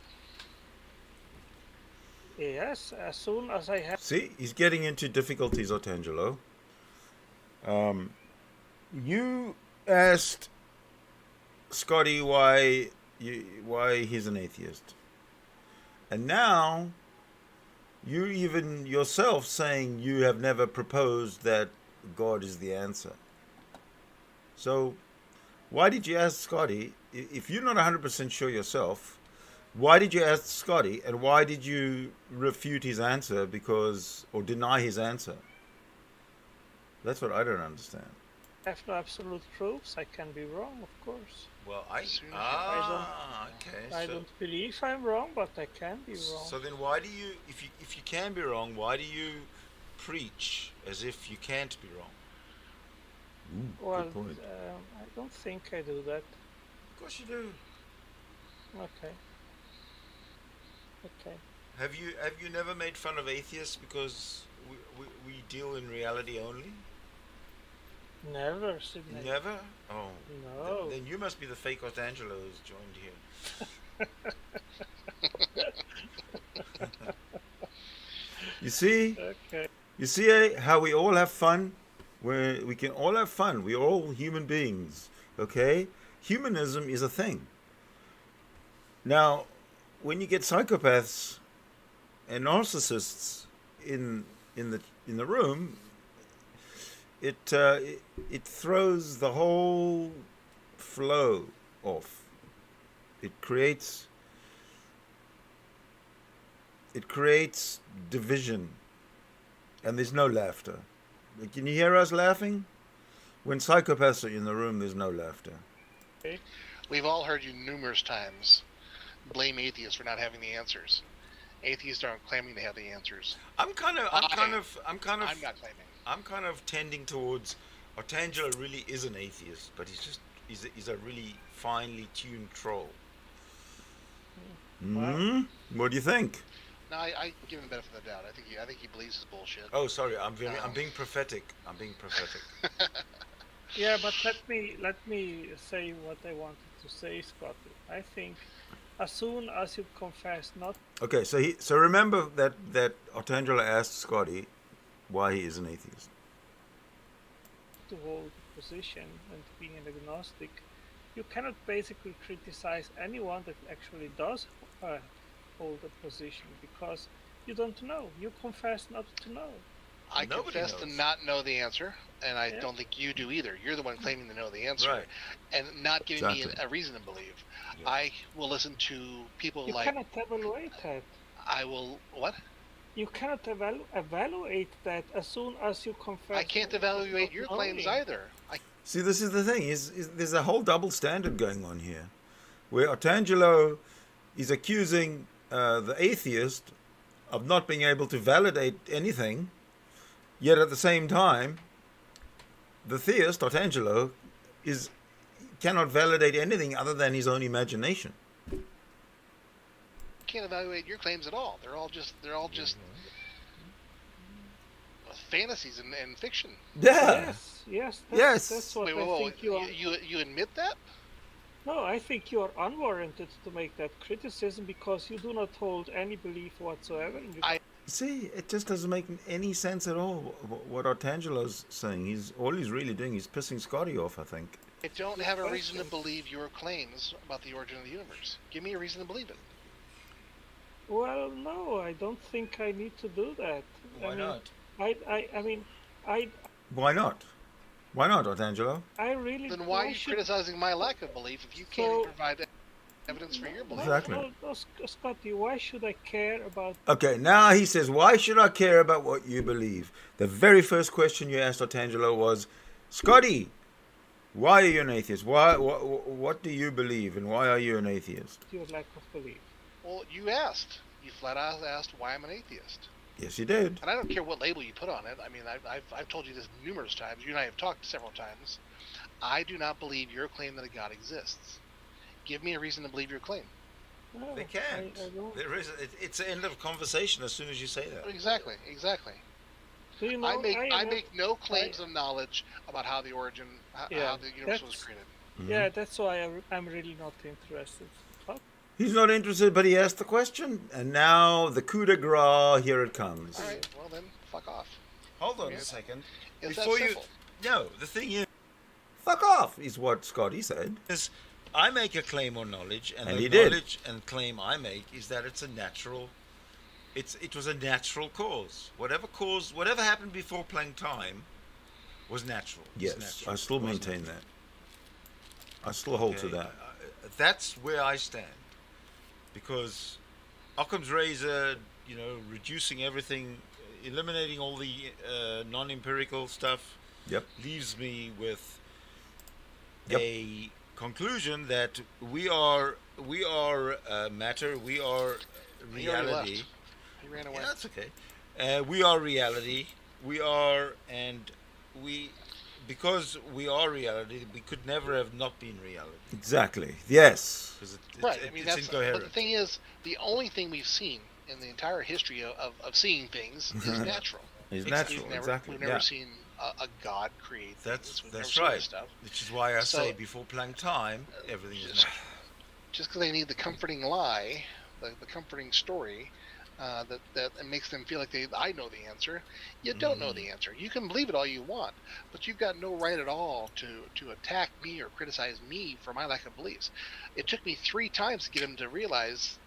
Yes, as soon as I have. See, he's getting into difficulties, Otangelo. You asked Scotty why he's an atheist, and now you even yourself saying you have never proposed that God is the answer. So why did you ask Scotty? If you're not 100% sure yourself, why did you ask Scotty, and why did you refute his answer or deny his answer? That's what I don't understand. I have no absolute proofs. I can be wrong, of course. Well, I don't believe I'm wrong, but I can be wrong. So then why do you, if you can be wrong, why do you preach as if you can't be wrong? Well, good point. I don't think I do that. Of course you do. Okay. Have you never made fun of atheists because we deal in reality only? Never, Sidney. Never? Oh. No. Then you must be the fake Otangelo who's joined here. You see? Okay. You see how we all have fun? We can all have fun. We're all human beings. Okay? Humanism is a thing. Now, when you get psychopaths and narcissists in the room, it throws the whole flow off. It creates division, and there's no laughter. Can you hear us laughing? When psychopaths are in the room, there's no laughter. We've all heard you numerous times blame atheists for not having the answers. Atheists aren't claiming they have the answers. I'm kind of I'm not claiming. I'm kind of tending towards Otangelo really is an atheist, but he's a really finely tuned troll. Wow. What do you think? No, I give him the benefit of the doubt. I think he believes his bullshit. Oh, sorry, I'm being prophetic. I'm being prophetic. Yeah, but let me say what I wanted to say, Scotty. I think as soon as you confess not Okay, so remember that Otangelo asked Scotty why he is an atheist. to hold a position and being an agnostic, you cannot basically criticize anyone that actually does hold a position because you don't know. You confess not to know. I Nobody confess to knows. not know the answer, and I Yeah. don't think you do either. You're the one claiming to know the answer, Right. and not giving me Exactly. a reason to believe. Yeah. I will listen to people You like cannot evaluate that. I will what? You cannot evaluate that as soon as you confess. I can't evaluate your claims knowing. either. See, this is the thing. Is there's a whole double standard going on here, where Otangelo is accusing the atheist of not being able to validate anything, yet at the same time, the theist, Otangelo, cannot validate anything other than his own imagination. Can't evaluate your claims at all. They're all just fantasies and fiction. Yeah. Yes. Yes. That's what Wait, I whoa, think you are. you admit that? No, I think you are unwarranted to make that criticism because you do not hold any belief whatsoever. In regard- See, it just doesn't make any sense at all. What Otangelo's saying, he's really doing. He's pissing Scotty off, I think. I don't have a reason to Question. believe your claims about the origin of the universe. Give me a reason to believe it. Well, no, I don't think I need to do that. Why I mean, not? I mean, Why not? Why not, Otangelo? I really. Then why are you should- criticizing my lack of belief if you can't So- even provide evidence for your belief? Exactly. No, Scotty, why should I care about? Okay, now he says, why should I care about what you believe? The very first question you asked Otangelo was, Scotty, why are you an atheist? What do you believe, and why are you an atheist? Your lack of belief. Well, you asked. You flat out asked why I'm an atheist. Yes, you did. And I don't care what label you put on it. I mean, I've told you this numerous times. You and I have talked several times. I do not believe your claim that a God exists. Give me a reason to believe your claim. No, They can't. I don't. There is. It's the end of conversation as soon as you say that. Exactly. Do you know? I make no claims of knowledge about how the origin, Yeah, how the universe was that's- created. Yeah, that's why I'm really not interested. But He's not interested, but he asked the question, and now the coup de grace. Here it comes. All right. Well then, fuck off. Hold on Yeah. a second. It's Before that you, simple. no, the thing is, fuck off is what Scotty said. Is I make a claim on knowledge, and And the he did. knowledge and claim I make is that it's a natural. It was a natural cause. Whatever happened before Planck time, was natural. It's Yes, natural. I still It was maintain natural. that. I still hold to Okay, that. That's where I stand, because Occam's razor, reducing everything, eliminating all the non-empirical stuff, Yep. leaves me with Yep. a conclusion that we are matter, we are He already reality. left. He ran away. Yeah, that's okay. We are reality. We are, and we, because we are reality, we could never have not been reality. Exactly. Yes. Because Right. I mean, it's that's. incoherent. But the thing is, the only thing we've seen in the entire history of seeing things is natural. It's Exactly. natural. We've never, Exactly. We've never Yeah. seen a god create That's things. We've never that's seen right. this stuff. Which is why I So- say before Planck time, everything is natural. Just because they need the comforting lie, the comforting story, that makes them feel like I know the answer. You don't know the answer. You can believe it all you want, but you've got no right at all to attack me or criticize me for my lack of beliefs. It took me 3 times to get him to realize.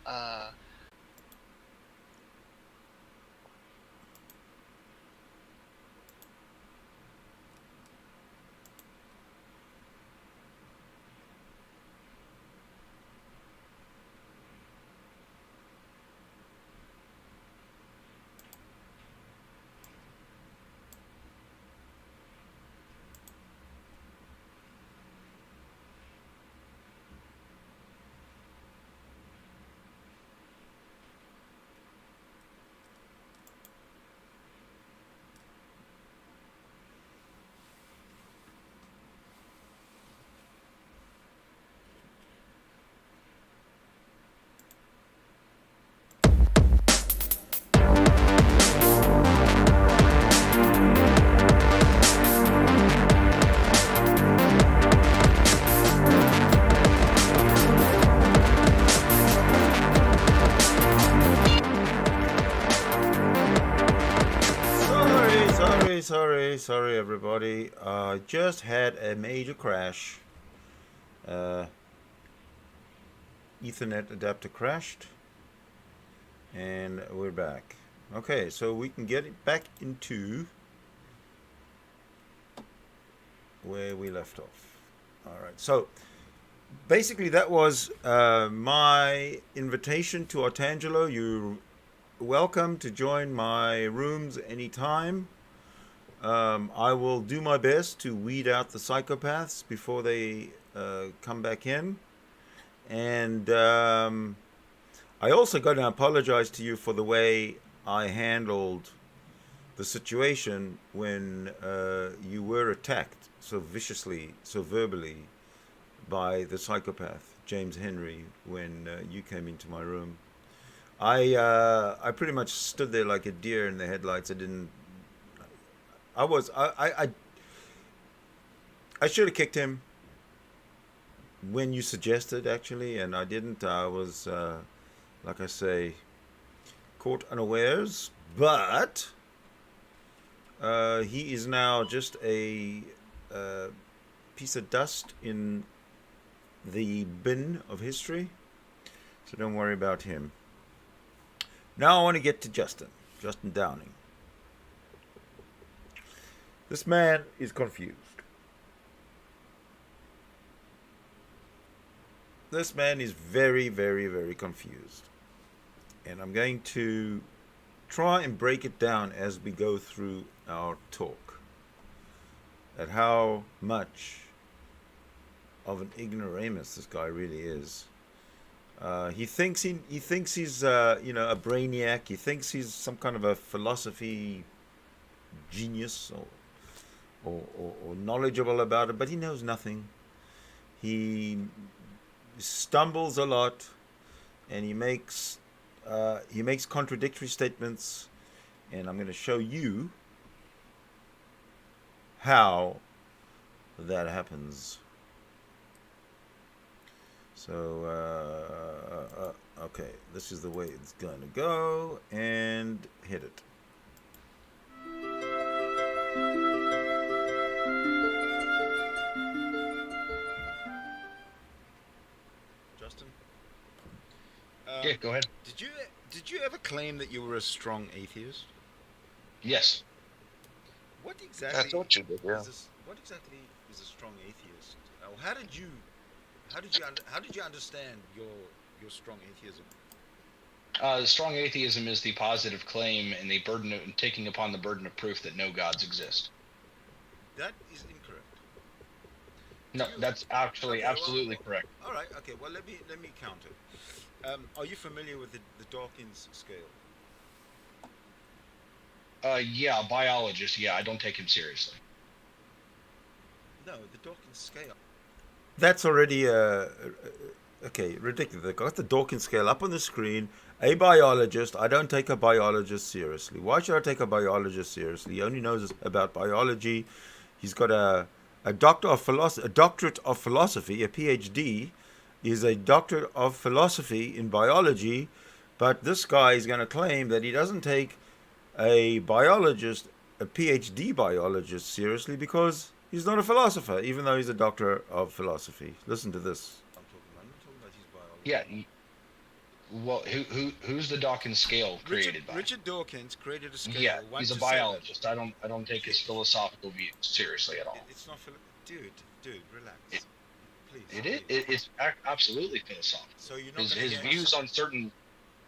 sorry everybody. I just had a major crash. Ethernet adapter crashed, and we're back. Okay, so we can get it back into where we left off. All right, so basically that was my invitation to Otangelo. You're welcome to join my rooms anytime. I will do my best to weed out the psychopaths before they come back in. And I also got to apologize to you for the way I handled the situation when you were attacked so viciously, so verbally by the psychopath, James Henry, when you came into my room. I pretty much stood there like a deer in the headlights. I should have kicked him when you suggested, actually, and I didn't. I was, like I say, caught unawares, but he is now just a piece of dust in the bin of history, so don't worry about him. Now I want to get to Justin Downing. This man is confused. This man is very, very, very confused. And I'm going to try and break it down as we go through our talk at how much of an ignoramus this guy really is. He thinks he's a brainiac. He thinks he's some kind of a philosophy genius or knowledgeable about it, but he knows nothing. He stumbles a lot, and he makes contradictory statements, and I'm going to show you how that happens. So okay, this is the way it's going to go, and hit it. Yeah, go ahead. Did you ever claim that you were a strong atheist? Yes. What exactly? That's what you did. Yeah. What exactly is a strong atheist? How did you understand your strong atheism? Strong atheism is the positive claim and the burden of taking upon the burden of proof that no gods exist. That is incorrect. No, that's actually absolutely correct. All right. Okay. Well, let me counter. Are you familiar with the Dawkins scale? Yeah, biologist. Yeah, I don't take him seriously. No, the Dawkins scale. That's already okay, ridiculous. They got the Dawkins scale up on the screen. A biologist. I don't take a biologist seriously. Why should I take a biologist seriously? He only knows about biology. He's got a doctorate of philosophy, a PhD. Is a doctor of philosophy in biology, but this guy is going to claim that he doesn't take a PhD biologist seriously because he's not a philosopher, even though he's a doctor of philosophy. Listen to this. I'm talking about his biology. Yeah. Well, who's the Dawkins scale created by? Richard Dawkins created a scale. Yeah, he's a biologist. I don't take his philosophical views seriously at all. It's not dude, relax. It's absolutely philosophical. So you're not his views on certain.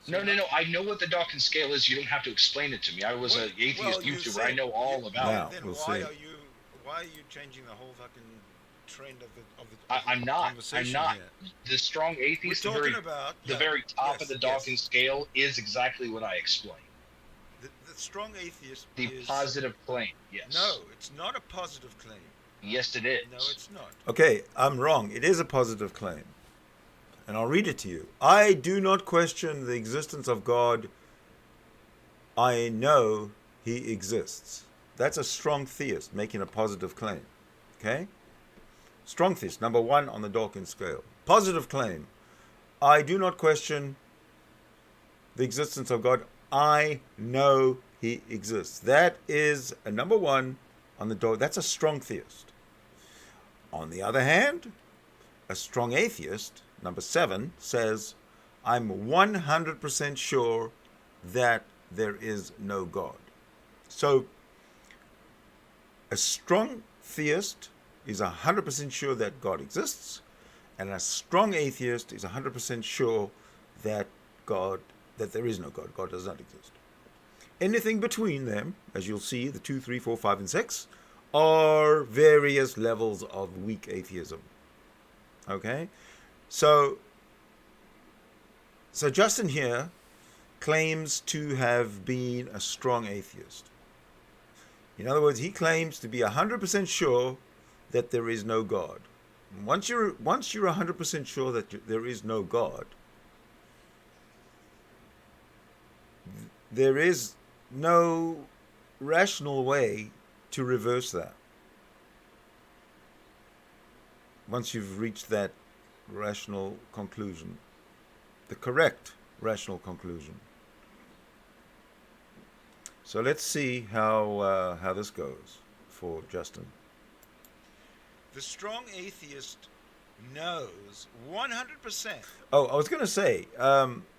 No. I know what the Dawkins scale is. You don't have to explain it to me. I was an atheist YouTuber. I know all about it. Then why are you changing the whole fucking trend of the I'm not. conversation I'm not. here? The strong atheist, the very top of the Dawkins scale is exactly what I explained. The strong atheist The positive claim. Yes. No, it's not a positive claim. Yes, it is. No, it's not. Okay, I'm wrong. It is a positive claim. And I'll read it to you. I do not question the existence of God. I know he exists. That's a strong theist making a positive claim. Okay? Strong theist, number 1 on the Dawkins scale. Positive claim. I do not question the existence of God. I know he exists. That is a number 1 on the dog. That's a strong theist. On the other hand, a strong atheist, number 7, says, I'm 100% sure that there is no God. So, a strong theist is 100% sure that God exists, and a strong atheist is 100% sure that there is no God. God does not exist. Anything between them, as you'll see, the 2, 3, 4, 5, and 6, are various levels of weak atheism. Okay? So Justin here claims to have been a strong atheist. In other words, he claims to be 100% sure that there is no God. Once you're 100% sure that there is no God, there is no rational way to reverse that. Once you've reached that rational conclusion, the correct rational conclusion. So let's see how this goes for Justin. The strong atheist knows 100%. Oh, I was going to say,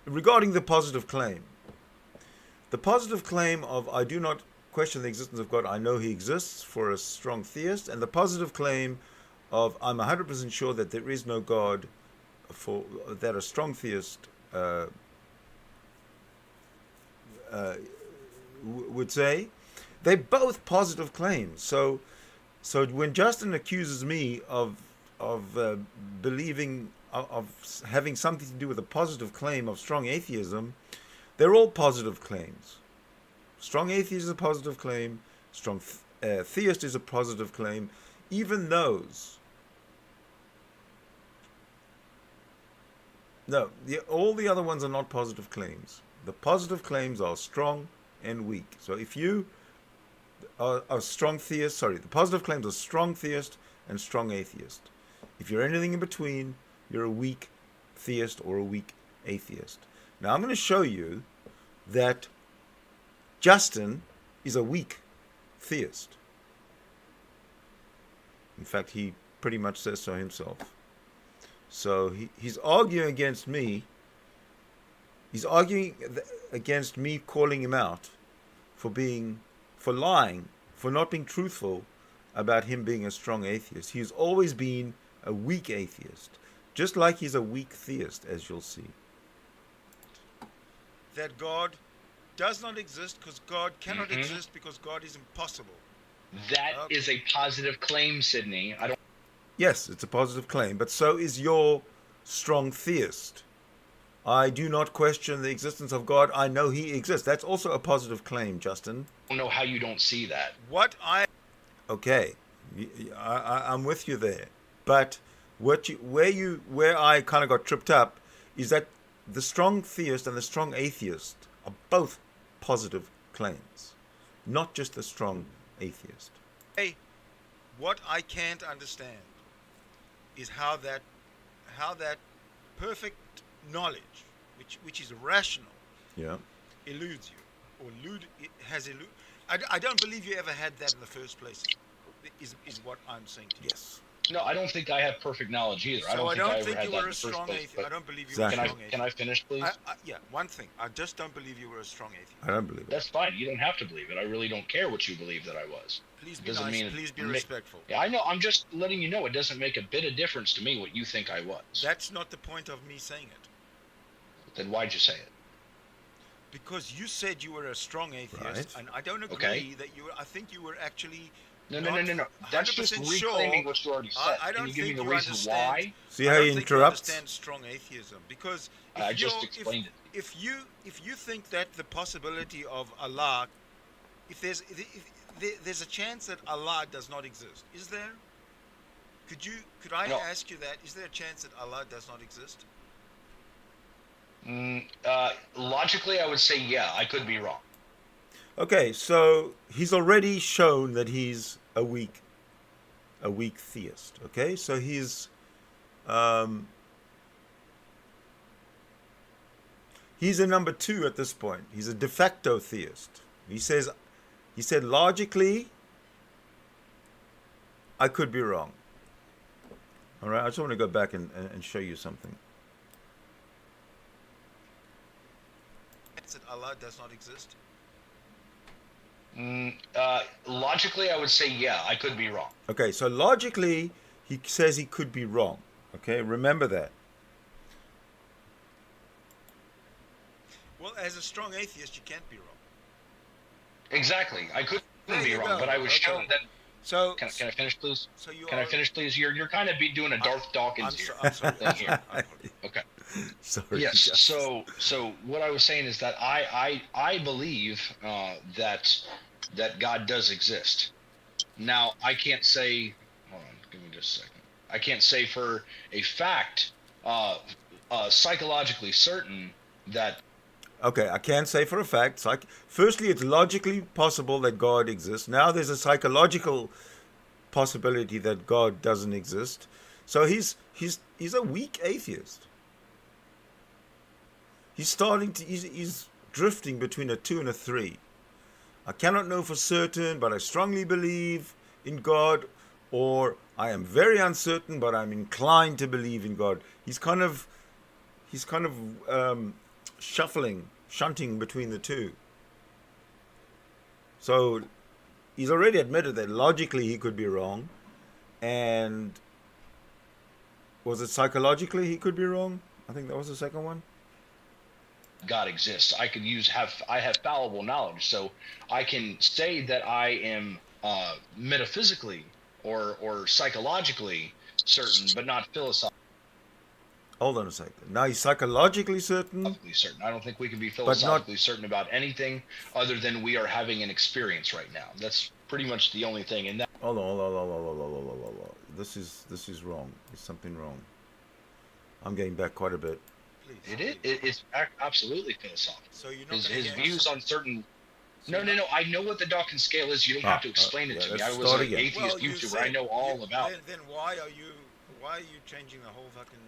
regarding the positive claim. The positive claim of I do not question the existence of God, I know he exists, for a strong theist, and the positive claim of I'm 100% sure that there is no God, for that a strong theist would say, they're both positive claims. So when Justin accuses me of believing, of having something to do with a positive claim of strong atheism, they're all positive claims. Strong atheist is a positive claim. Strong theist is a positive claim. Even those. No, all the other ones are not positive claims. The positive claims are strong and weak. So if you are a strong theist, the positive claims are strong theist and strong atheist. If you're anything in between, you're a weak theist or a weak atheist. Now I'm going to show you that Justin is a weak theist. In fact, he pretty much says so himself. So he's arguing against me. He's arguing against me calling him out for lying, for not being truthful about him being a strong atheist. He's always been a weak atheist, just like he's a weak theist, as you'll see. That God does not exist because God cannot exist because God is impossible. That is a positive claim, Sidney. Yes, it's a positive claim, but so is your strong theist. I do not question the existence of God. I know he exists. That's also a positive claim, Justin. I don't know how you don't see that. Okay, I'm with you there. But where I kind of got tripped up is that the strong theist and the strong atheist are both positive claims, not just the strong atheist. Hey, what I can't understand is how that perfect knowledge, which is rational, eludes you, I don't believe you ever had that in the first place. Is what I'm saying to you. Yes. No, I don't think I have perfect knowledge either. So I don't think you were a strong atheist. I don't believe you were a strong atheist. Can I finish, please? Yeah, one thing. I just don't believe you were a strong atheist. I don't believe it. That's fine. You don't have to believe it. I really don't care what you believe that I was. Please be nice. Please be respectful. Yeah, I know. I'm just letting you know it doesn't make a bit of difference to me what you think I was. That's not the point of me saying it. Then why'd you say it? Because you said you were a strong atheist, and I don't agree that you were. I think you were actually... No. That's just reclaiming what you already said. Can you give me the reason why? See how he interrupts? I don't think you understand strong atheism, because I just explained it. If you think that the possibility of Allah, if there's a chance that Allah does not exist, is there? Could I ask you that? Is there a chance that Allah does not exist? Logically, I would say yeah. I could be wrong. Okay, so he's already shown that he's a weak theist. Okay, so he's a number 2 at this point. He's a de facto theist. He said logically I could be wrong. All right, I just want to go back and show you something. That Allah does not exist? Logically, I would say, yeah, I could be wrong. Okay, so logically, he says he could be wrong. Okay, remember that. Well, as a strong atheist, you can't be wrong. Exactly, I couldn't be wrong, but I was shown that. So can I finish, please? So you can I finish, please? You're kind of doing a Darth Dawkins thing here. Okay. Sorry. Yes. So what I was saying is that I believe that God does exist. Now I can't say. Hold on, give me just a second. I can't say for a fact, psychologically certain that. Okay, I can't say for a fact. Firstly, it's logically possible that God exists. Now there's a psychological possibility that God doesn't exist. So he's a weak atheist. He's drifting between a 2 and a 3. I cannot know for certain, but I strongly believe in God, or I am very uncertain, but I'm inclined to believe in God. He's kind of shunting between the two. So he's already admitted that logically he could be wrong, and was it psychologically he could be wrong? I think that was the second one. God exists. I have fallible knowledge, so I can say that I am metaphysically or psychologically certain, but not philosophically. Hold on a second. Now he's psychologically certain. I don't think we can be philosophically certain about anything other than we are having an experience right now. That's pretty much the only thing. And that. Hold on. This is wrong. There's something wrong. I'm getting back quite a bit. It's absolutely philosophical. So you're not his views on certain. No. I know what the Dawkins scale is. You don't have to explain it to me. I was an atheist YouTuber. I know all about it. Then why are you changing the whole fucking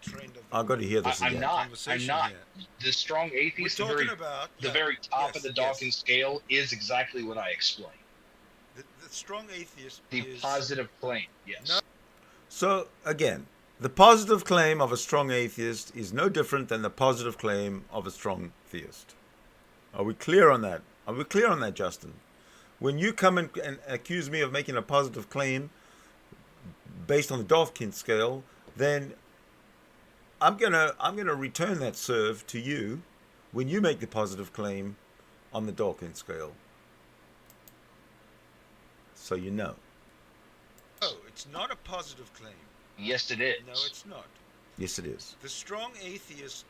trend of? I've got to hear this again. I'm not. The strong atheist, the very top of the Dawkins scale, is exactly what I explained. The strong atheist. The positive claim. Yes. No. So again. The positive claim of a strong atheist is no different than the positive claim of a strong theist. Are we clear on that? Are we clear on that, Justin? When you come and accuse me of making a positive claim based on the Dawkins scale, then I'm gonna return that serve to you when you make the positive claim on the Dawkins scale. So you know. Oh, it's not a positive claim. Yes, it is. No, it's not. Yes, it is. The strong atheist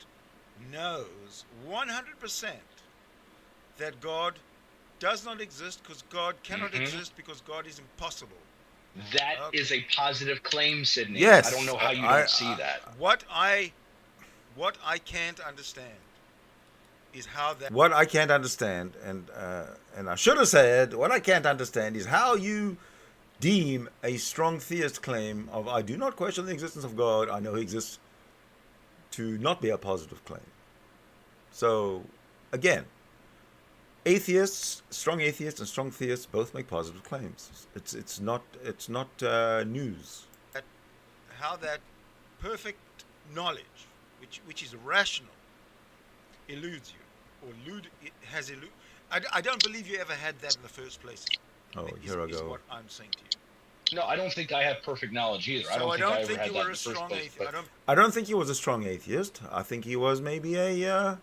knows 100% that God does not exist because God cannot exist because God is impossible. That is a positive claim, Sidney. Yes. I don't know how you don't see that. What I can't understand is how that. What I can't understand, and I should have said, what I can't understand is how you deem a strong theist claim of I do not question the existence of God, I know he exists, to not be a positive claim. So again, strong atheists and strong theists both make positive claims. It's not news. How that perfect knowledge, which is rational, eludes you, I don't believe you ever had that in the first place. Oh, here I go. Is what I'm saying to you. No, I don't think I have perfect knowledge either. So I don't think you were a strong atheist. I don't think he was a strong atheist. I think he was maybe at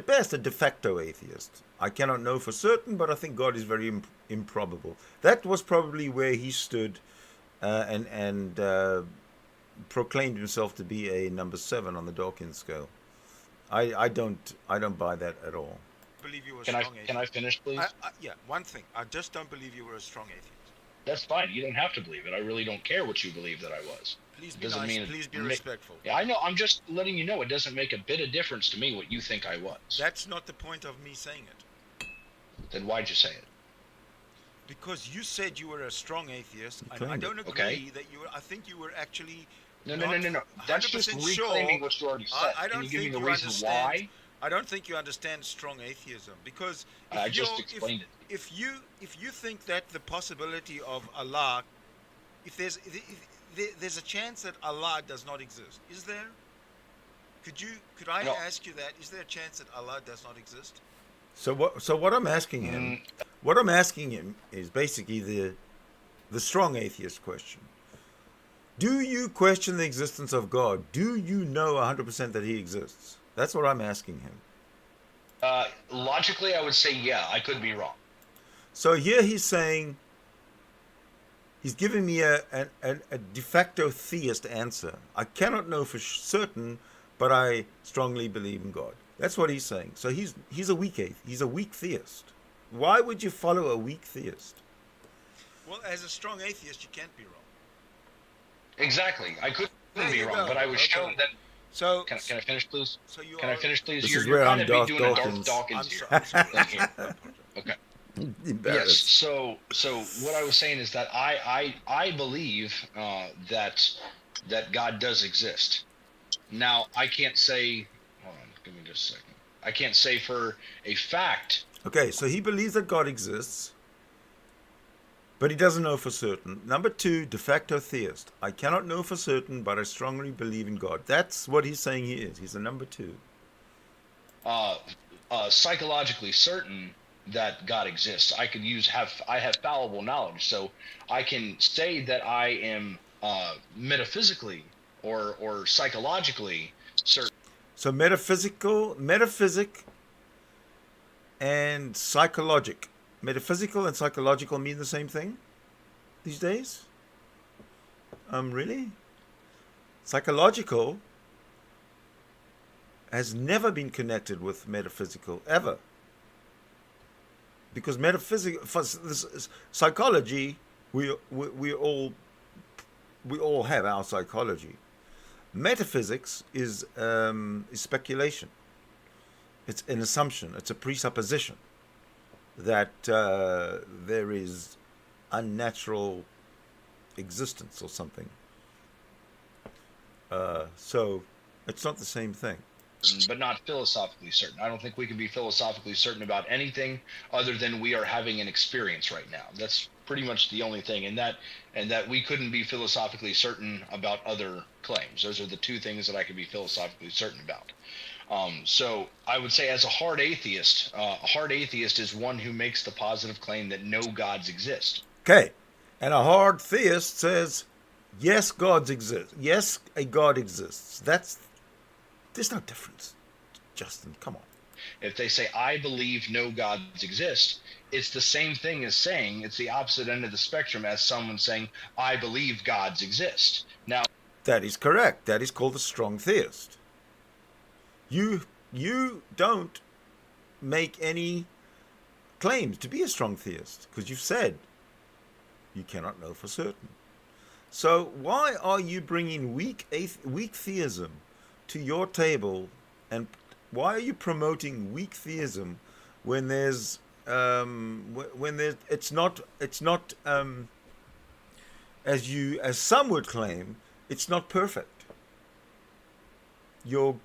best a de facto atheist. I cannot know for certain, but I think God is very improbable. That was probably where he stood, and proclaimed himself to be a number 7 on the Dawkins scale. I don't buy that at all. Believe you were a strong atheist. Can I finish, please? Yeah, one thing. I just don't believe you were a strong atheist. That's fine. You don't have to believe it. I really don't care what you believe that I was. Please be nice. Please be respectful. Yeah, I know. I'm just letting you know it doesn't make a bit of difference to me what you think I was. That's not the point of me saying it. Then why'd you say it? Because you said you were a strong atheist, and I don't agree that you were. I think you were actually. No. That's just reclaiming what you already said. I don't Can you give me think the you reason understand. why? I don't think you understand strong atheism, because I just explained it. If you think that the possibility of Allah, if there's a chance that Allah does not exist, is there? Could I ask you that? Is there a chance that Allah does not exist? So what I'm asking him is basically the strong atheist question. Do you question the existence of God? Do you know 100% that he exists? That's what I'm asking him. Logically, I would say, yeah, I could be wrong. So here he's saying, he's giving me a de facto theist answer. I cannot know for certain, but I strongly believe in God. That's what he's saying. So he's a weak atheist. He's a weak theist. Why would you follow a weak theist? Well, as a strong atheist, you can't be wrong. Exactly. I couldn't be wrong, but I was shown that. So can I finish, please? Can I finish, please? This You're is where kind I'm of doing a Darth Darth Dawkins here. I'm sorry. Okay. Yes. Embarrassed. So what I was saying is that I believe that God does exist. Now I can't say. Hold on. Give me just a second. I can't say for a fact. Okay, so he believes that God exists, but he doesn't know for certain. Number 2, de facto theist. I cannot know for certain, but I strongly believe in God. That's what he's saying he is. He's a number 2. Psychologically certain that God exists. I have fallible knowledge, so I can say that I am metaphysically or psychologically certain. So metaphysic and psychologic. Metaphysical and psychological mean the same thing these days? Really? Psychological has never been connected with metaphysical, ever. Because psychology, we all have our psychology. Metaphysics is speculation. It's an assumption. It's a presupposition that there is unnatural existence or something. So it's not the same thing. But not philosophically certain. I don't think we can be philosophically certain about anything other than we are having an experience right now. That's pretty much the only thing, and that we couldn't be philosophically certain about other claims. Those are the two things that I could be philosophically certain about. So I would say, as a hard atheist is one who makes the positive claim that no gods exist. Okay, and a hard theist says, yes, gods exist. Yes, a god exists. There's no difference, Justin. Come on. If they say, I believe no gods exist, it's the same thing as saying, it's the opposite end of the spectrum as someone saying, I believe gods exist. Now, that is correct. That is called a strong theist. You don't make any claims to be a strong theist because you've said you cannot know for certain. So why are you bringing weak theism to your table, and why are you promoting weak theism when there's it's not as some would claim, it's not perfect. Your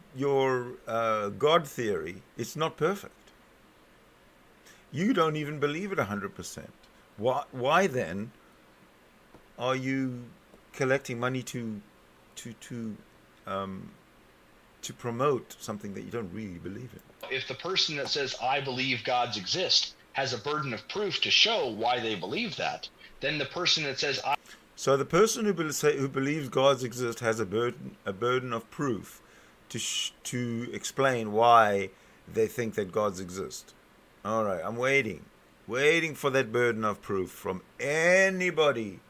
God theory, it's not perfect. You don't even believe it 100%. Why then are you collecting money to promote something that you don't really believe in? If the person that says, I believe gods exist, has a burden of proof to show why they believe that, then the person that says, So the person who believes gods exist has a burden of proof to explain why they think that gods exist. All right, I'm waiting for that burden of proof from anybody,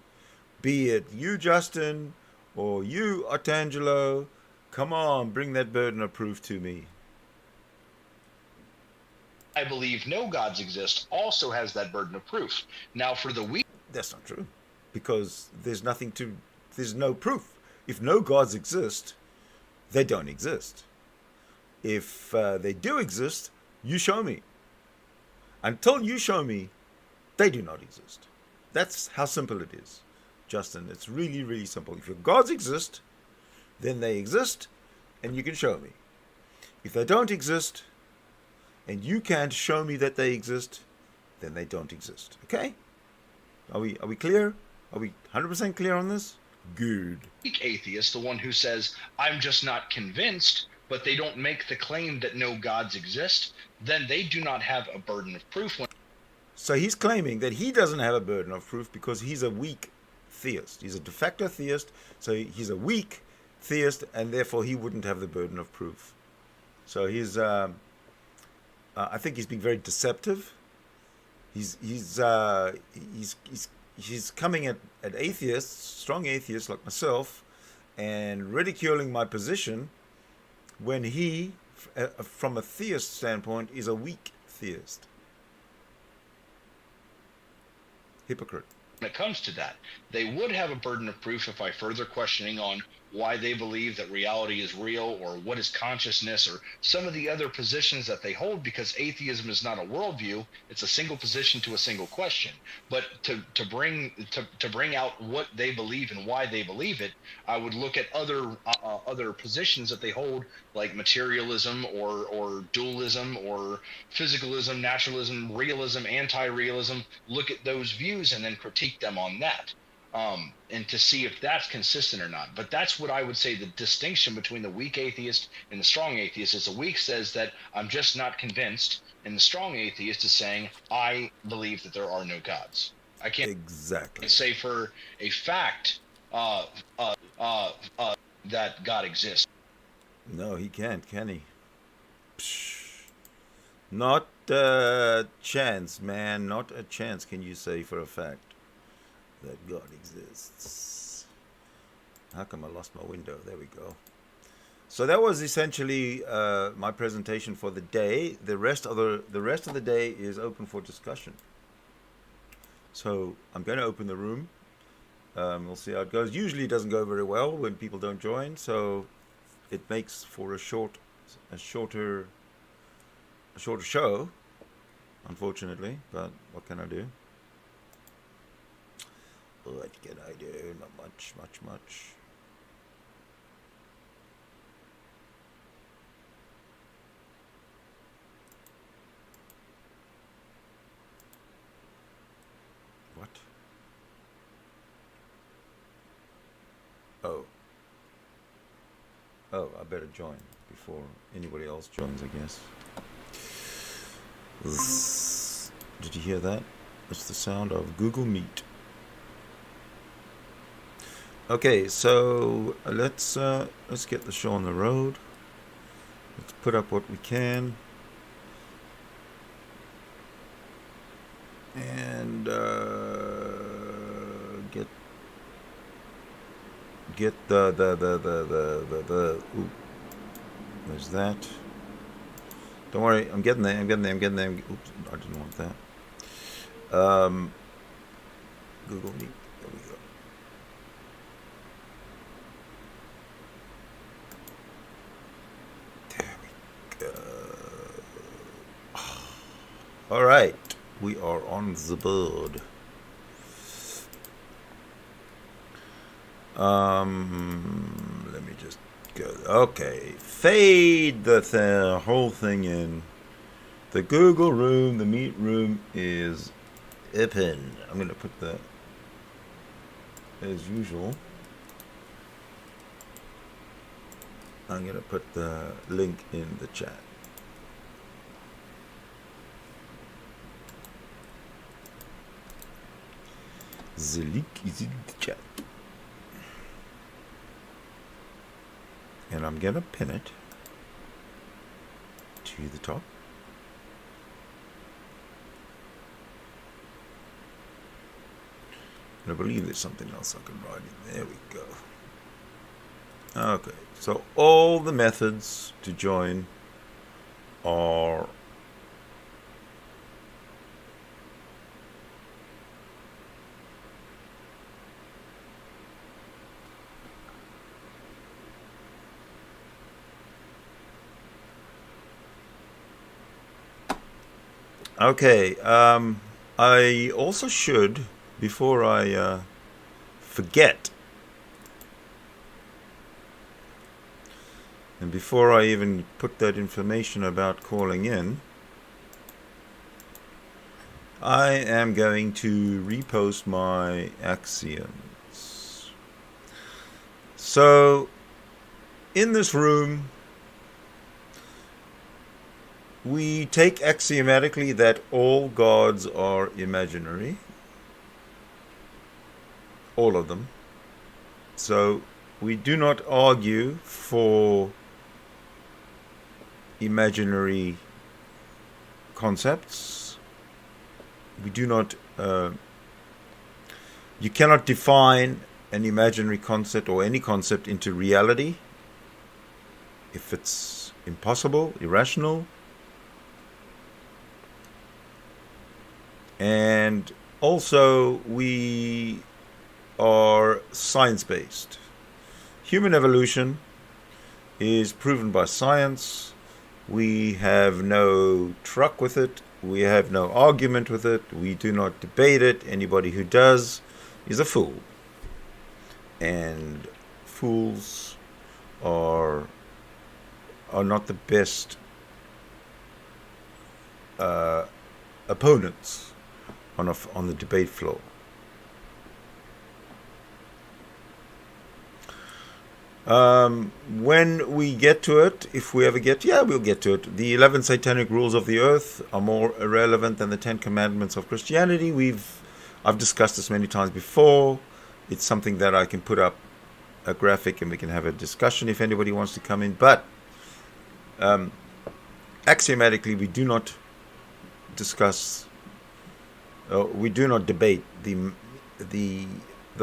be it you, Justin, or you, Otangelo. Come on, bring that burden of proof to me. I believe no gods exist also has that burden of proof. Now for the weak... That's not true, because there's no proof. If no gods exist, they don't exist. If they do exist, you show me. Until you show me, they do not exist. That's how simple it is, Justin. It's really, really simple. If your gods exist, then they exist, and you can show me. If they don't exist, and you can't show me that they exist, then they don't exist. Okay? Are we clear? Are we 100% clear on this? Good. Weak atheist, the one who says, I'm just not convinced, but they don't make the claim that no gods exist, then they do not have a burden of proof. So he's claiming that he doesn't have a burden of proof because he's a weak theist. He's a de facto theist, so he's a weak theist, and therefore he wouldn't have the burden of proof. So he's, I think he's being very deceptive. He's coming at atheists, strong atheists like myself, and ridiculing my position when he, from a theist standpoint, is a weak theist. Hypocrite. When it comes to that, they would have a burden of proof if I further questioning on why they believe that reality is real, or what is consciousness, or some of the other positions that they hold, because atheism is not a worldview, it's a single position to a single question. But to bring out what they believe and why they believe it, I would look at other positions that they hold, like materialism or dualism or physicalism, naturalism, realism, anti-realism, look at those views and then critique them on that. And to see if that's consistent or not. But that's what I would say the distinction between the weak atheist and the strong atheist is. The weak says that I'm just not convinced, and the strong atheist is saying I believe that there are no gods. I can't exactly say for a fact that God exists. No, he can't, can he? Psh. Not a chance, man. Not a chance can you say for a fact that God exists. How come I lost my window? There we go. So that was essentially my presentation for the day. The rest of the day is open for discussion. So I'm going to open the room. We'll see how it goes. Usually it doesn't go very well when people don't join, so it makes for a shorter show, unfortunately. But what can I do? What can I do? Not much. What? Oh, I better join before anybody else joins, I guess. Did you hear that? It's the sound of Google Meet. Okay, so let's get the show on the road. Let's put up what we can, and get the ooh, there's that. Don't worry, I'm getting there. Oops, I didn't want that. Google Meet. There we go. All right, we are on the board. Let me just go. Okay, fade the whole thing in. The Google room, the Meet room is open. I'm gonna put the, as usual, I'm gonna put the link in the chat. The link is in the chat. And I'm gonna pin it to the top. And I believe there's something else I can write in. There we go. Okay, so all the methods to join are okay. I also should, before I forget, and before I even put that information about calling in, I am going to repost my axioms. So, in this room, we take axiomatically that all gods are imaginary. All of them. So, we do not argue for imaginary concepts. We do not, you cannot define an imaginary concept or any concept into reality if it's impossible, irrational. And also we are science-based. Human evolution is proven by science. We have no truck with it. We have no argument with it. We do not debate it. Anybody who does is a fool. And fools are not the best opponents on the debate floor. When we get to it, if we ever get, we'll get to it. The 11 satanic rules of the earth are more irrelevant than the 10 commandments of Christianity. I've discussed this many times before. It's something that I can put up a graphic and we can have a discussion if anybody wants to come in. But axiomatically, we do not discuss, we do not debate the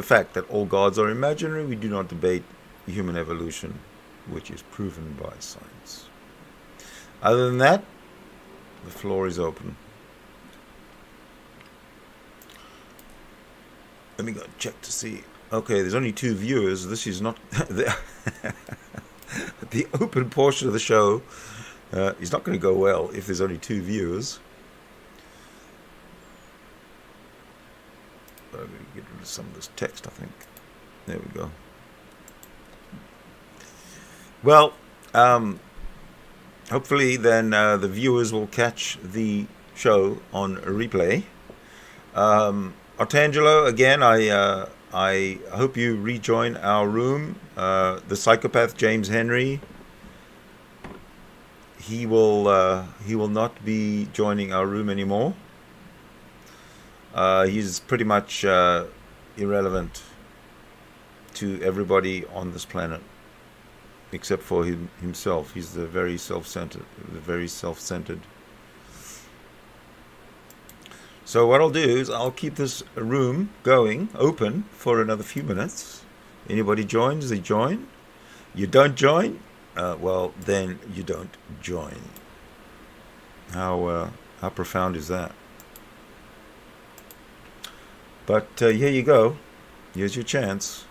fact that all gods are imaginary. We do not debate human evolution, which is proven by science. Other than that, the floor is open. Let me go check to see. Okay, there's only 2 viewers. This is not the open portion of the show is not going to go well if there's only 2 viewers. I'm going to get rid of some of this text, I think. There we go. Well, hopefully then the viewers will catch the show on replay. Otangelo, again, I hope you rejoin our room. The psychopath James Henry, he will not be joining our room anymore. He's pretty much irrelevant to everybody on this planet, except for himself. He's the very self-centered. So what I'll do is I'll keep this room going, open, for another few minutes. Anybody joins, they join. You don't join, well, then you don't join. How profound is that? But here you go. Here's your chance.